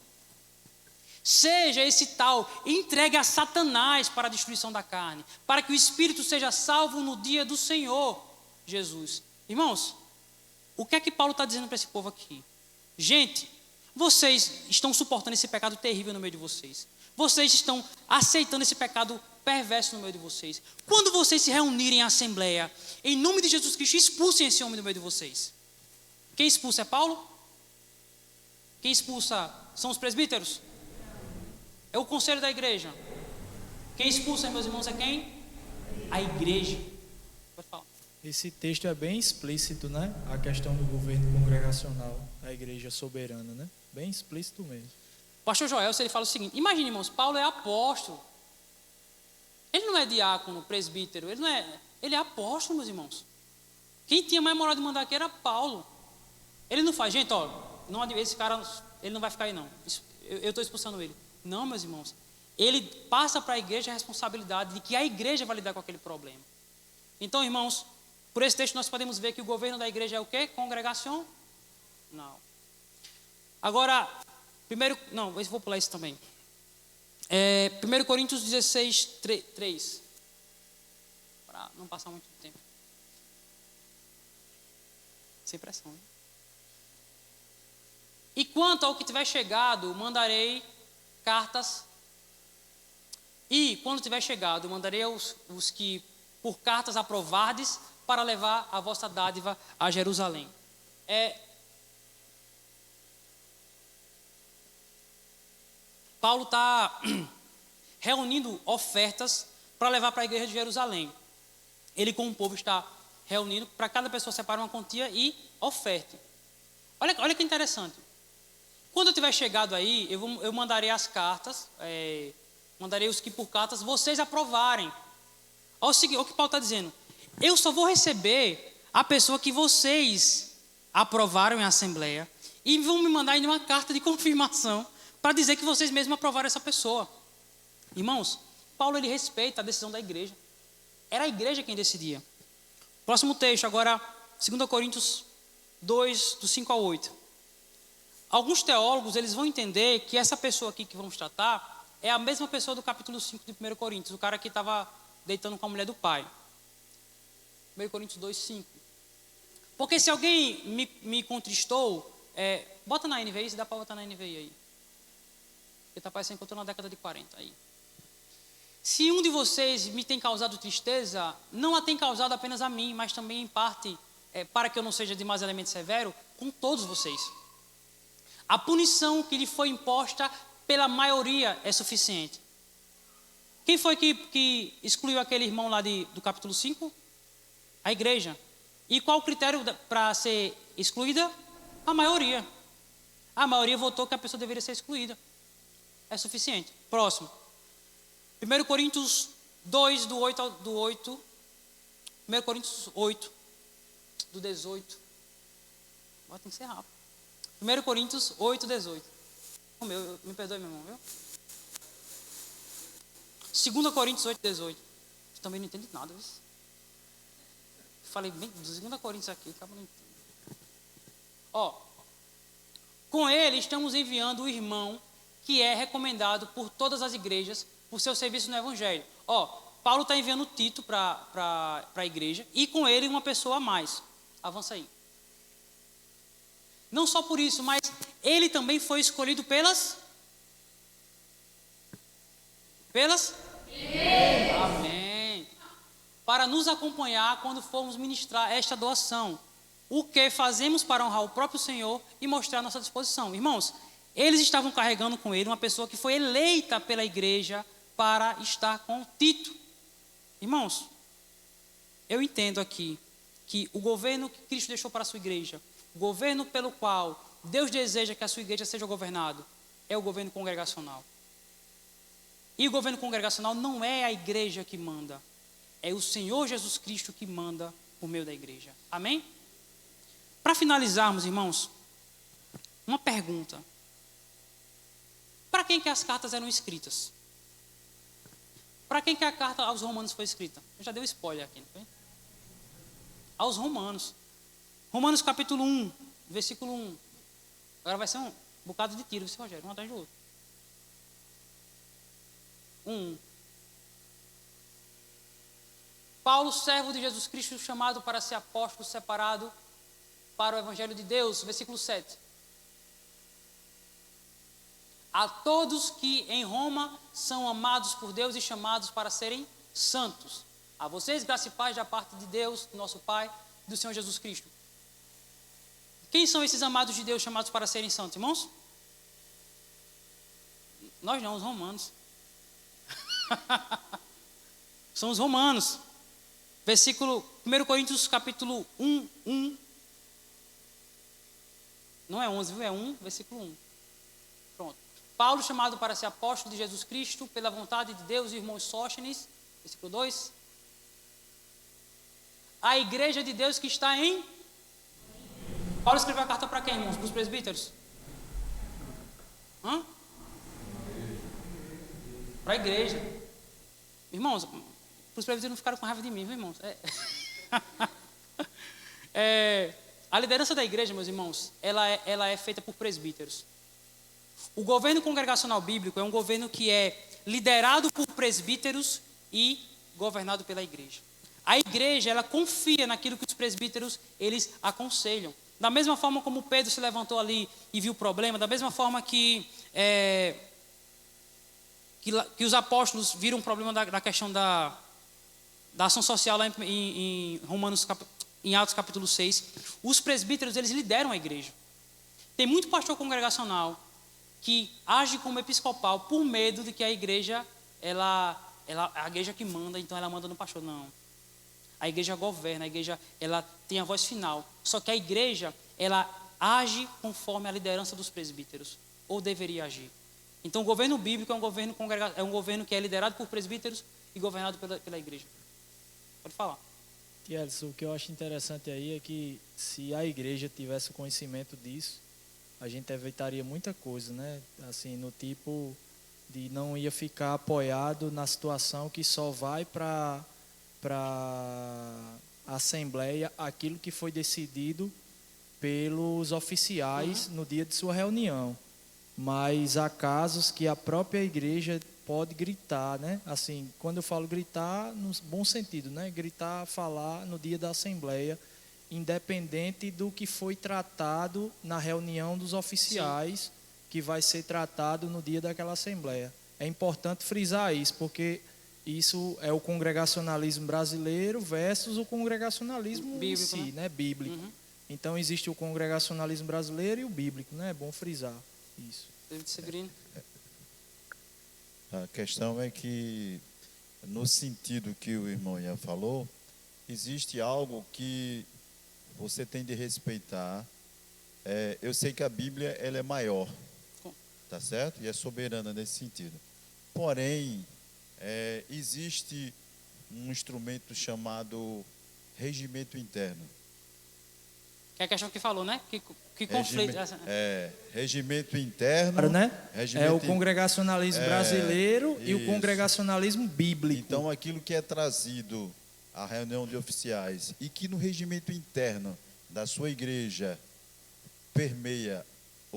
seja esse tal entregue a Satanás para a destruição da carne, para que o espírito seja salvo no dia do Senhor Jesus. Irmãos, o que é que Paulo está dizendo para esse povo aqui? Gente, vocês estão suportando esse pecado terrível no meio de vocês. Vocês estão aceitando esse pecado perverso no meio de vocês. Quando vocês se reunirem em assembleia, em nome de Jesus Cristo, expulsem esse homem do meio de vocês. Quem expulsa é Paulo? Quem expulsa são os presbíteros? É o conselho da igreja. Quem expulsa, meus irmãos, é quem? A igreja. Pode falar. Esse texto é bem explícito, né? A questão do governo congregacional, a igreja soberana, né? Bem explícito mesmo. O pastor Joel, ele fala o seguinte: imagine, irmãos, Paulo é apóstolo. Ele não é diácono, presbítero, ele é apóstolo, meus irmãos. Quem tinha mais moral de mandar aqui era Paulo. Ele não faz, gente, ó, não, esse cara, ele não vai ficar aí não. Eu estou expulsando ele. Não, meus irmãos. Ele passa para a igreja a responsabilidade de que a igreja vai lidar com aquele problema. Então, irmãos, por esse texto nós podemos ver que o governo da igreja é o quê? Congregação? Não. Agora, eu vou pular isso também. 1 Coríntios 16, 3. Para não passar muito tempo. Sem pressão, hein? E quanto ao que tiver chegado, mandarei cartas. E quando tiver chegado, mandarei os que por cartas aprovardes para levar a vossa dádiva a Jerusalém. Paulo está reunindo ofertas para levar para a igreja de Jerusalém. Ele com o povo está reunindo, para cada pessoa separa uma quantia e oferte. Olha que interessante. Quando eu tiver chegado aí, eu mandarei as cartas, mandarei os que por cartas vocês aprovarem. Olha o que Paulo está dizendo. Eu só vou receber a pessoa que vocês aprovaram em assembleia e vão me mandar ainda uma carta de confirmação para dizer que vocês mesmos aprovaram essa pessoa. Irmãos, Paulo ele respeita a decisão da igreja. Era a igreja quem decidia. Próximo texto, agora 2 Coríntios 2, do 5 ao 8. Alguns teólogos eles vão entender que essa pessoa aqui que vamos tratar é a mesma pessoa do capítulo 5 de 1 Coríntios, o cara que estava deitando com a mulher do pai. 1 Coríntios 2, 5. Porque se alguém me contristou, bota na NVI, se dá para botar na NVI aí. Porque está parecendo que eu estou na década de 40 aí. Se um de vocês me tem causado tristeza, não a tem causado apenas a mim, mas também em parte, para que eu não seja demasiadamente severo, com todos vocês. A punição que lhe foi imposta pela maioria é suficiente. Quem foi que excluiu aquele irmão lá do capítulo 5? A igreja. E qual o critério para ser excluída? A maioria. A maioria votou que a pessoa deveria ser excluída. É suficiente. Próximo. 1 Coríntios 2, do 8. 1 Coríntios 8, do 18. Agora tem que ser rápido. 1 Coríntios 8, 18. Me perdoe, meu irmão, viu? 2 Coríntios 8, 18. Eu também não entendo nada, viu? Falei bem do 2 Coríntios aqui, acaba não entendendo. Com ele estamos enviando o irmão que é recomendado por todas as igrejas por seu serviço no evangelho. Paulo está enviando Tito para a igreja e com ele uma pessoa a mais. Avança aí. Não só por isso, mas ele também foi escolhido pelas? Amém. Para nos acompanhar quando formos ministrar esta doação. O que fazemos para honrar o próprio Senhor e mostrar nossa disposição. Irmãos, eles estavam carregando com ele uma pessoa que foi eleita pela igreja para estar com Tito. Irmãos, eu entendo aqui que o governo que Cristo deixou para a sua igreja, o governo pelo qual Deus deseja que a sua igreja seja governado, é o governo congregacional. E o governo congregacional não é a igreja que manda, é o Senhor Jesus Cristo que manda por meio da igreja. Amém? Para finalizarmos, irmãos, uma pergunta. Para quem que as cartas eram escritas? Para quem que a carta aos romanos foi escrita? Eu já dei um spoiler aqui, não foi? Aos romanos. Romanos capítulo 1, versículo 1. Agora vai ser um bocado de tiro, viu, Rogério? Um atrás do outro. 1. Paulo, servo de Jesus Cristo, chamado para ser apóstolo, separado para o evangelho de Deus. Versículo 7. A todos que em Roma são amados por Deus e chamados para serem santos. A vocês, graça e paz da parte de Deus, nosso Pai, do Senhor Jesus Cristo. Quem são esses amados de Deus chamados para serem santos, irmãos? Nós não, os romanos. São os romanos. Versículo 1 Coríntios capítulo 1. Não é 11, viu? É 1, versículo 1. Pronto. Paulo, chamado para ser apóstolo de Jesus Cristo, pela vontade de Deus, irmãos Sóstenes, versículo 2. A igreja de Deus que está em... Paulo escreveu a carta para quem, irmãos? Para os presbíteros? Para a igreja. Irmãos, os presbíteros não ficaram com raiva de mim, viu, irmãos? A liderança da igreja, meus irmãos, ela é feita por presbíteros. O governo congregacional bíblico é um governo que é liderado por presbíteros e governado pela igreja. A igreja, ela confia naquilo que os presbíteros, eles aconselham. Da mesma forma como Pedro se levantou ali e viu o problema, da mesma forma que os apóstolos viram o problema da questão da ação social lá em em Atos capítulo 6, os presbíteros, eles lideram a igreja. Tem muito pastor congregacional que age como episcopal por medo de que a igreja, a igreja que manda, então ela manda no pastor. Não. A igreja governa, a igreja ela tem a voz final. Só que a igreja, ela age conforme a liderança dos presbíteros, ou deveria agir. Então o governo bíblico é um governo que é liderado por presbíteros e governado pela igreja. Pode falar. Tielson, o que eu acho interessante aí é que se a igreja tivesse conhecimento disso, a gente evitaria muita coisa, né? Assim, no tipo de não ia ficar apoiado na situação que só vai para a Assembleia aquilo que foi decidido pelos oficiais no dia de sua reunião. Mas há casos que a própria igreja pode gritar, né? Assim, quando eu falo gritar, no bom sentido, né? Gritar, falar no dia da Assembleia, independente do que foi tratado na reunião dos oficiais, sim, que vai ser tratado no dia daquela Assembleia. É importante frisar isso, porque isso é o congregacionalismo brasileiro versus o congregacionalismo bíblico, em si, né? Bíblico. Uhum. Então, existe o congregacionalismo brasileiro e o bíblico, né? É bom frisar isso. A questão é que, no sentido que o irmão já falou, existe algo que você tem de respeitar. Eu sei que a Bíblia ela é maior, tá certo? E é soberana nesse sentido. Porém, existe um instrumento chamado regimento interno. Que é a questão que falou, né? Que conflito. Regimento interno, né? É o congregacionalismo brasileiro e o congregacionalismo bíblico. Então, aquilo que é trazido à reunião de oficiais e que no regimento interno da sua igreja permeia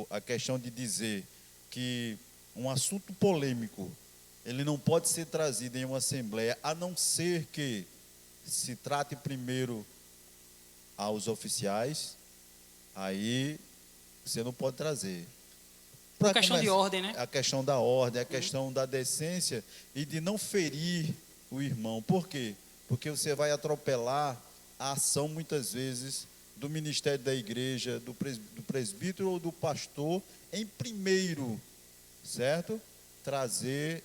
a questão de dizer que um assunto polêmico ele não pode ser trazido em uma assembleia, a não ser que se trate primeiro aos oficiais, aí você não pode trazer. A questão de ordem, né? A questão da ordem, a questão da decência e de não ferir o irmão. Por quê? Porque você vai atropelar a ação, muitas vezes, do ministério da igreja, do presbítero ou do pastor, em primeiro, certo? Trazer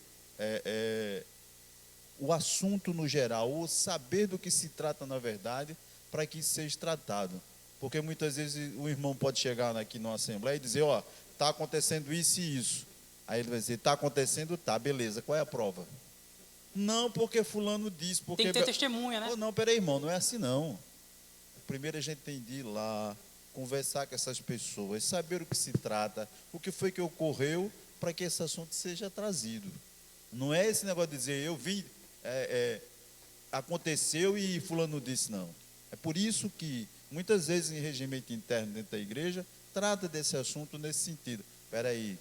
o assunto no geral, ou saber do que se trata na verdade, para que isso seja tratado. Porque muitas vezes o irmão pode chegar aqui numa assembleia e dizer, ó, está acontecendo isso e isso. Aí ele vai dizer, está acontecendo, tá, beleza, qual é a prova? Não, porque fulano disse. Porque... Tem que ter testemunha, né? Não, peraí, irmão, não é assim não. Primeiro a gente tem de ir lá, conversar com essas pessoas, saber o que se trata, o que foi que ocorreu, para que esse assunto seja trazido. Não é esse negócio de dizer, eu vi, aconteceu e fulano disse, não. É por isso que Muitas vezes em regimento interno dentro da igreja, trata desse assunto nesse sentido. Espera aí,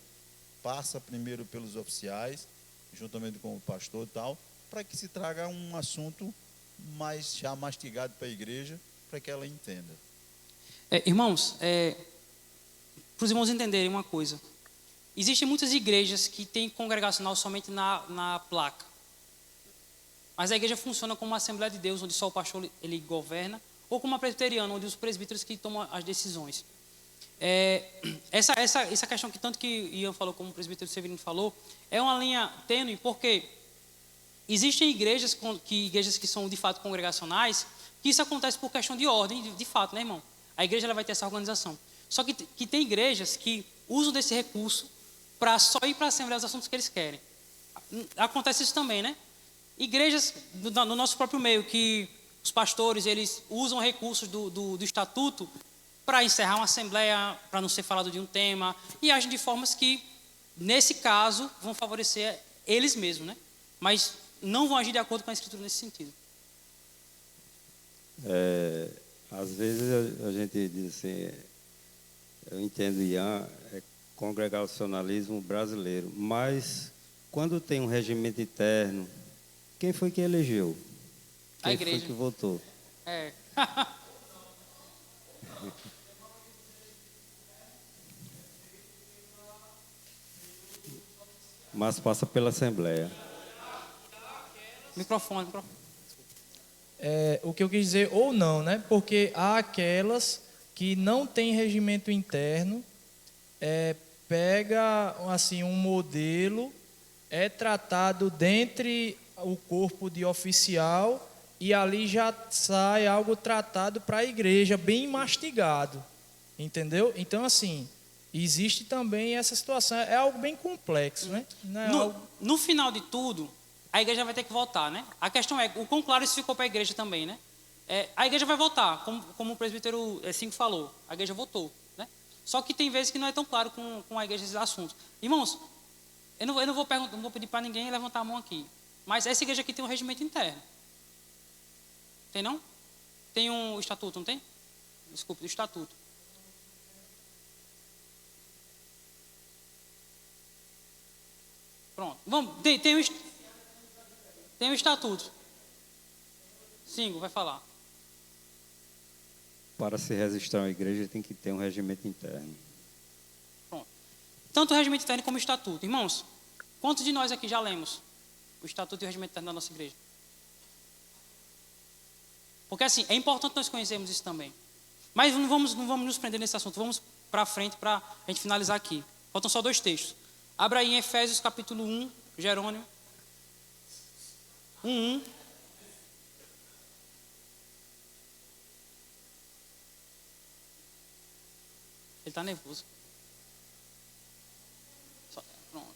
passa primeiro pelos oficiais, juntamente com o pastor e tal, para que se traga um assunto mais já mastigado para a igreja, para que ela entenda. Irmãos, para os irmãos entenderem uma coisa. Existem muitas igrejas que têm congregacional somente na placa. Mas a igreja funciona como uma Assembleia de Deus, onde só o pastor ele governa, ou como uma presbiteriana, onde os presbíteros que tomam as decisões. Essa questão que tanto que Ian falou, como o presbítero Severino falou, é uma linha tênue, porque existem igrejas que são de fato congregacionais, que isso acontece por questão de ordem, de fato, né, irmão? A igreja ela vai ter essa organização. Só que tem igrejas que usam desse recurso para só ir para a Assembleia dos assuntos que eles querem. Acontece isso também, né? Igrejas no nosso próprio meio, que os pastores eles usam recursos do estatuto para encerrar uma assembleia, para não ser falado de um tema, e agem de formas que, nesse caso, vão favorecer eles mesmos, né? Mas não vão agir de acordo com a Escritura nesse sentido. Às vezes a gente diz assim, eu entendo, Ian, é congregacionalismo brasileiro, mas quando tem um regimento interno, quem foi que elegeu? A igreja. Quem foi que votou? Mas passa pela Assembleia. Microfone. O que eu quis dizer, ou não, né? Porque há aquelas que não têm regimento interno, pega assim um modelo, é tratado dentre o corpo de oficial e ali já sai algo tratado para a igreja, bem mastigado, entendeu? Então, assim, existe também essa situação, é algo bem complexo, né? No final de tudo, a igreja vai ter que votar, né? A questão é, o quão claro isso ficou para a igreja também, né? A igreja vai votar, como o presbítero 5 falou, a igreja votou, né? Só que tem vezes que não é tão claro com a igreja esses assuntos. Irmãos, eu não vou pedir para ninguém levantar a mão aqui, mas essa igreja aqui tem um regimento interno. Tem não? Tem um estatuto, não tem? Desculpe, o estatuto. Pronto. Vamos, tem um estatuto. 5, vai falar. Para se registrar uma igreja tem que ter um regimento interno. Pronto. Tanto o regimento interno como o estatuto. Irmãos, quantos de nós aqui já lemos o estatuto e o regimento interno da nossa igreja? Porque assim, é importante nós conhecermos isso também. Mas não vamos nos prender nesse assunto. Vamos para frente para a gente finalizar aqui. Faltam só 2 textos. Abra aí em Efésios capítulo 1, Jerônimo. 1:1. Ele está nervoso. Pronto.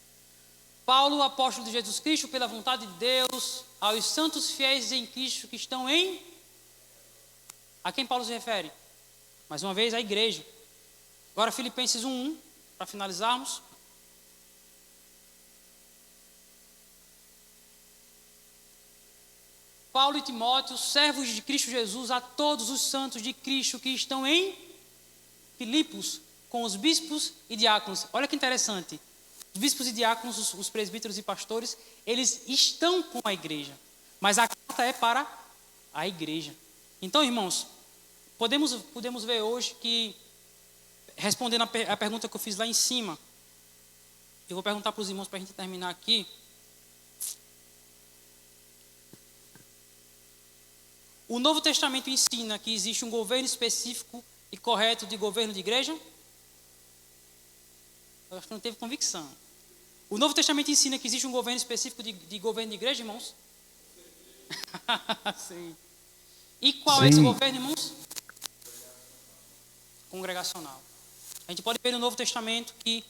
Paulo, apóstolo de Jesus Cristo, pela vontade de Deus, aos santos fiéis em Cristo que estão em... A quem Paulo se refere? Mais uma vez, a igreja. Agora, Filipenses 1:1, para finalizarmos. Paulo e Timóteo, servos de Cristo Jesus, a todos os santos de Cristo que estão em Filipos, com os bispos e diáconos. Olha que interessante. Os bispos e diáconos, os presbíteros e pastores, eles estão com a igreja. Mas a carta é para a igreja. Então, irmãos, podemos ver hoje que, respondendo a pergunta que eu fiz lá em cima, eu vou perguntar para os irmãos para a gente terminar aqui. O Novo Testamento ensina que existe um governo específico e correto de governo de igreja? Eu acho que não teve convicção. O Novo Testamento ensina que existe um governo específico de governo de igreja, irmãos? Sim. E qual é esse governo, irmãos? Congregacional. A gente pode ver no Novo Testamento que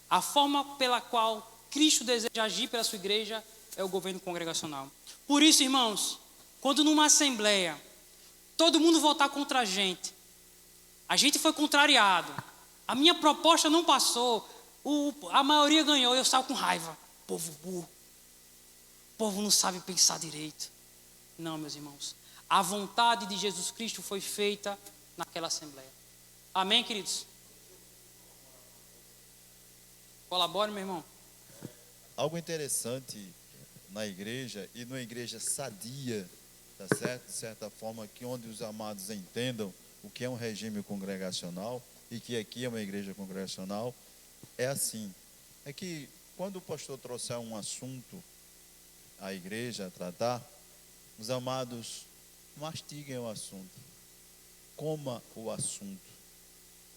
a forma pela qual Cristo deseja agir pela sua igreja é o governo congregacional. Por isso, irmãos, quando numa assembleia todo mundo votar contra a gente foi contrariado, a minha proposta não passou, a maioria ganhou, eu saio com raiva. Povo burro, povo não sabe pensar direito. Não, meus irmãos, a vontade de Jesus Cristo foi feita naquela assembleia. Amém, queridos? Colabore, meu irmão. Algo interessante na igreja, e numa igreja sadia, tá certo? De certa forma, que onde os amados entendam o que é um regime congregacional, e que aqui é uma igreja congregacional, é assim, é que quando o pastor trouxer um assunto à igreja a tratar, os amados mastiguem o assunto, coma o assunto,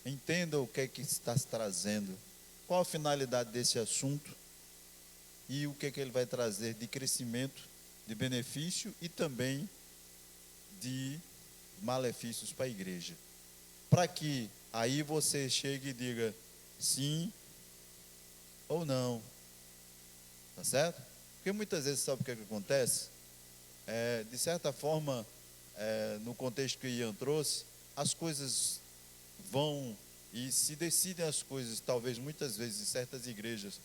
entenda o que é que está se trazendo, qual a finalidade desse assunto e o que é que ele vai trazer de crescimento, de benefício e também de malefícios para a igreja. Para que aí você chegue e diga sim ou não. Tá certo? Porque muitas vezes, sabe o que acontece? De certa forma, no contexto que o Ian trouxe, as coisas vão e se decidem as coisas, talvez muitas vezes em certas igrejas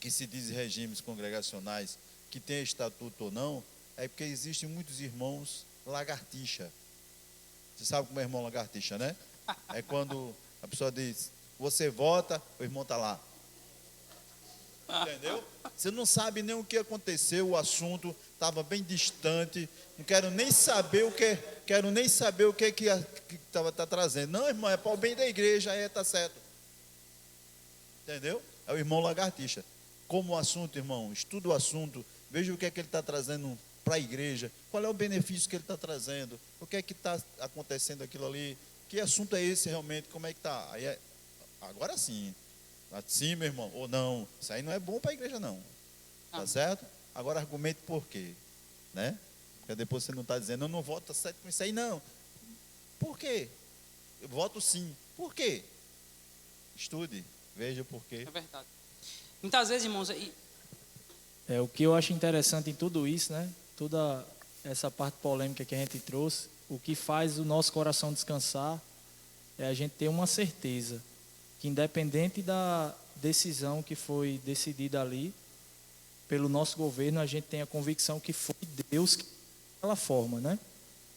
que se dizem regimes congregacionais, que tem estatuto ou não, é porque existem muitos irmãos lagartixa. Você sabe como é irmão lagartixa, né? É quando a pessoa diz, você vota, o irmão está lá. Entendeu? Você não sabe nem o que aconteceu, o assunto estava bem distante, não quero nem saber o que estava trazendo. Não, irmão, é para o bem da igreja, está certo. Entendeu? É o irmão lagartixa. Como o assunto, irmão, estuda o assunto, veja o que é que ele está trazendo para a igreja, qual é o benefício que ele está trazendo, o que é que está acontecendo aquilo ali, que assunto é esse realmente, como é que está. Agora sim, assim, meu irmão, ou não, isso aí não é bom para a igreja não, tá certo? Agora argumente por quê, né? Porque depois você não está dizendo, eu não voto certo com isso aí não. Por quê? Eu voto sim. Por quê? Estude, veja por quê. É verdade. Muitas vezes, irmãos, O que eu acho interessante em tudo isso, né? Toda essa parte polêmica que a gente trouxe, o que faz o nosso coração descansar é a gente ter uma certeza que, independente da decisão que foi decidida ali pelo nosso governo, a gente tem a convicção que foi Deus que daquela forma, né?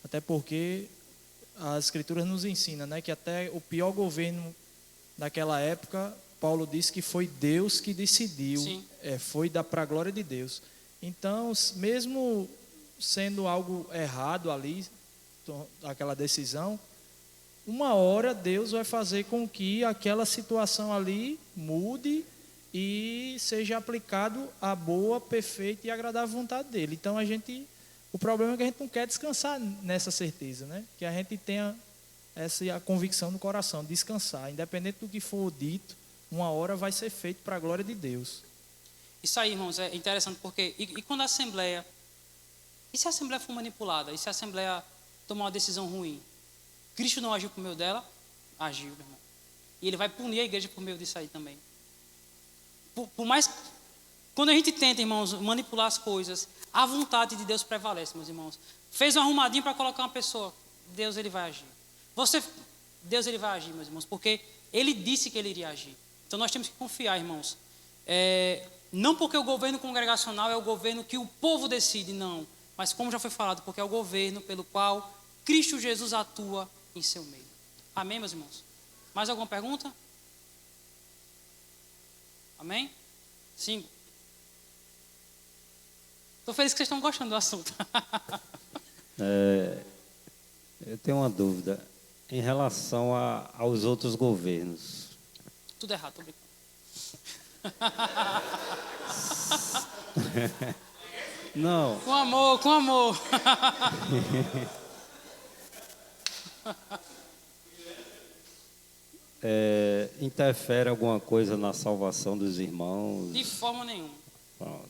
Até porque as escrituras nos ensinam, né, que até o pior governo daquela época, Paulo disse que foi Deus que decidiu, foi para a glória de Deus. Então, mesmo sendo algo errado ali, aquela decisão, uma hora Deus vai fazer com que aquela situação ali mude e seja aplicado a boa, perfeita e agradável vontade dele. Então, o problema é que a gente não quer descansar nessa certeza, né? Que a gente tenha a convicção no coração, descansar, independente do que for dito, uma hora vai ser feito para a glória de Deus. Isso aí, irmãos, é interessante porque, e quando a Assembleia, e se a Assembleia for manipulada, e se a Assembleia tomar uma decisão ruim? Cristo não agiu por meio dela? Agiu, meu irmão. E Ele vai punir a igreja por meio disso aí também. Por mais, quando a gente tenta, irmãos, manipular as coisas, a vontade de Deus prevalece, meus irmãos. Fez um arrumadinho para colocar uma pessoa, Deus, Ele vai agir. Deus, Ele vai agir, meus irmãos, porque Ele disse que Ele iria agir. Então nós temos que confiar, irmãos. Não porque o governo congregacional é o governo que o povo decide, não. Mas como já foi falado, porque é o governo pelo qual Cristo Jesus atua em seu meio. Amém, meus irmãos? Mais alguma pergunta? Amém? Sim. Estou feliz que vocês estão gostando do assunto. Eu tenho uma dúvida em relação aos outros governos. Tudo errado, estou brincando. Não. Com amor, com amor. Interfere alguma coisa na salvação dos irmãos? De forma nenhuma. Pronto.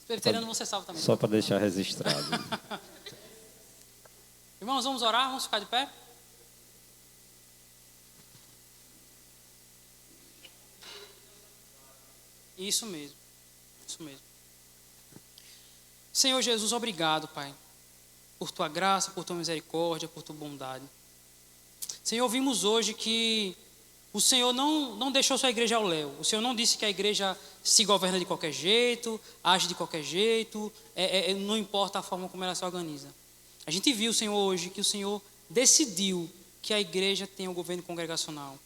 Presbiteriano você salva também. Só para deixar registrado. Irmãos, vamos orar? Vamos ficar de pé? Isso mesmo. Isso mesmo. Senhor Jesus, obrigado, Pai, por Tua graça, por Tua misericórdia, por Tua bondade. Senhor, vimos hoje que o Senhor não deixou Sua igreja ao léu. O Senhor não disse que a igreja se governa de qualquer jeito, age de qualquer jeito, não importa a forma como ela se organiza. A gente viu, Senhor, hoje que o Senhor decidiu que a igreja tenha o governo congregacional.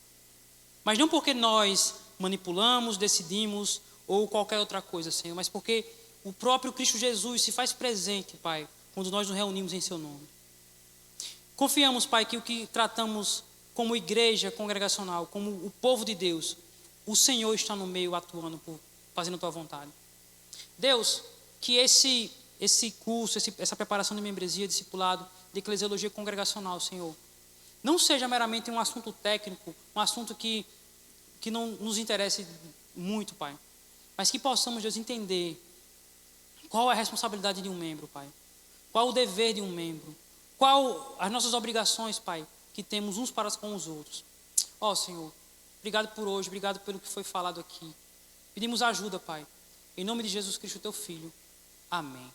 Mas não porque nós manipulamos, decidimos ou qualquer outra coisa, Senhor, mas porque o próprio Cristo Jesus se faz presente, Pai, quando nós nos reunimos em seu nome. Confiamos, Pai, que o que tratamos como igreja congregacional, como o povo de Deus, o Senhor está no meio atuando, fazendo a tua vontade. Deus, que esse curso, essa preparação de membresia, discipulado, de eclesiologia congregacional, Senhor, não seja meramente um assunto técnico, um assunto que não nos interesse muito, Pai, mas que possamos, Deus, entender qual é a responsabilidade de um membro, Pai, qual o dever de um membro, qual as nossas obrigações, Pai, que temos uns para com os outros. Ó, Senhor, obrigado por hoje, obrigado pelo que foi falado aqui. Pedimos ajuda, Pai, em nome de Jesus Cristo, teu Filho. Amém.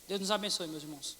Deus nos abençoe, meus irmãos.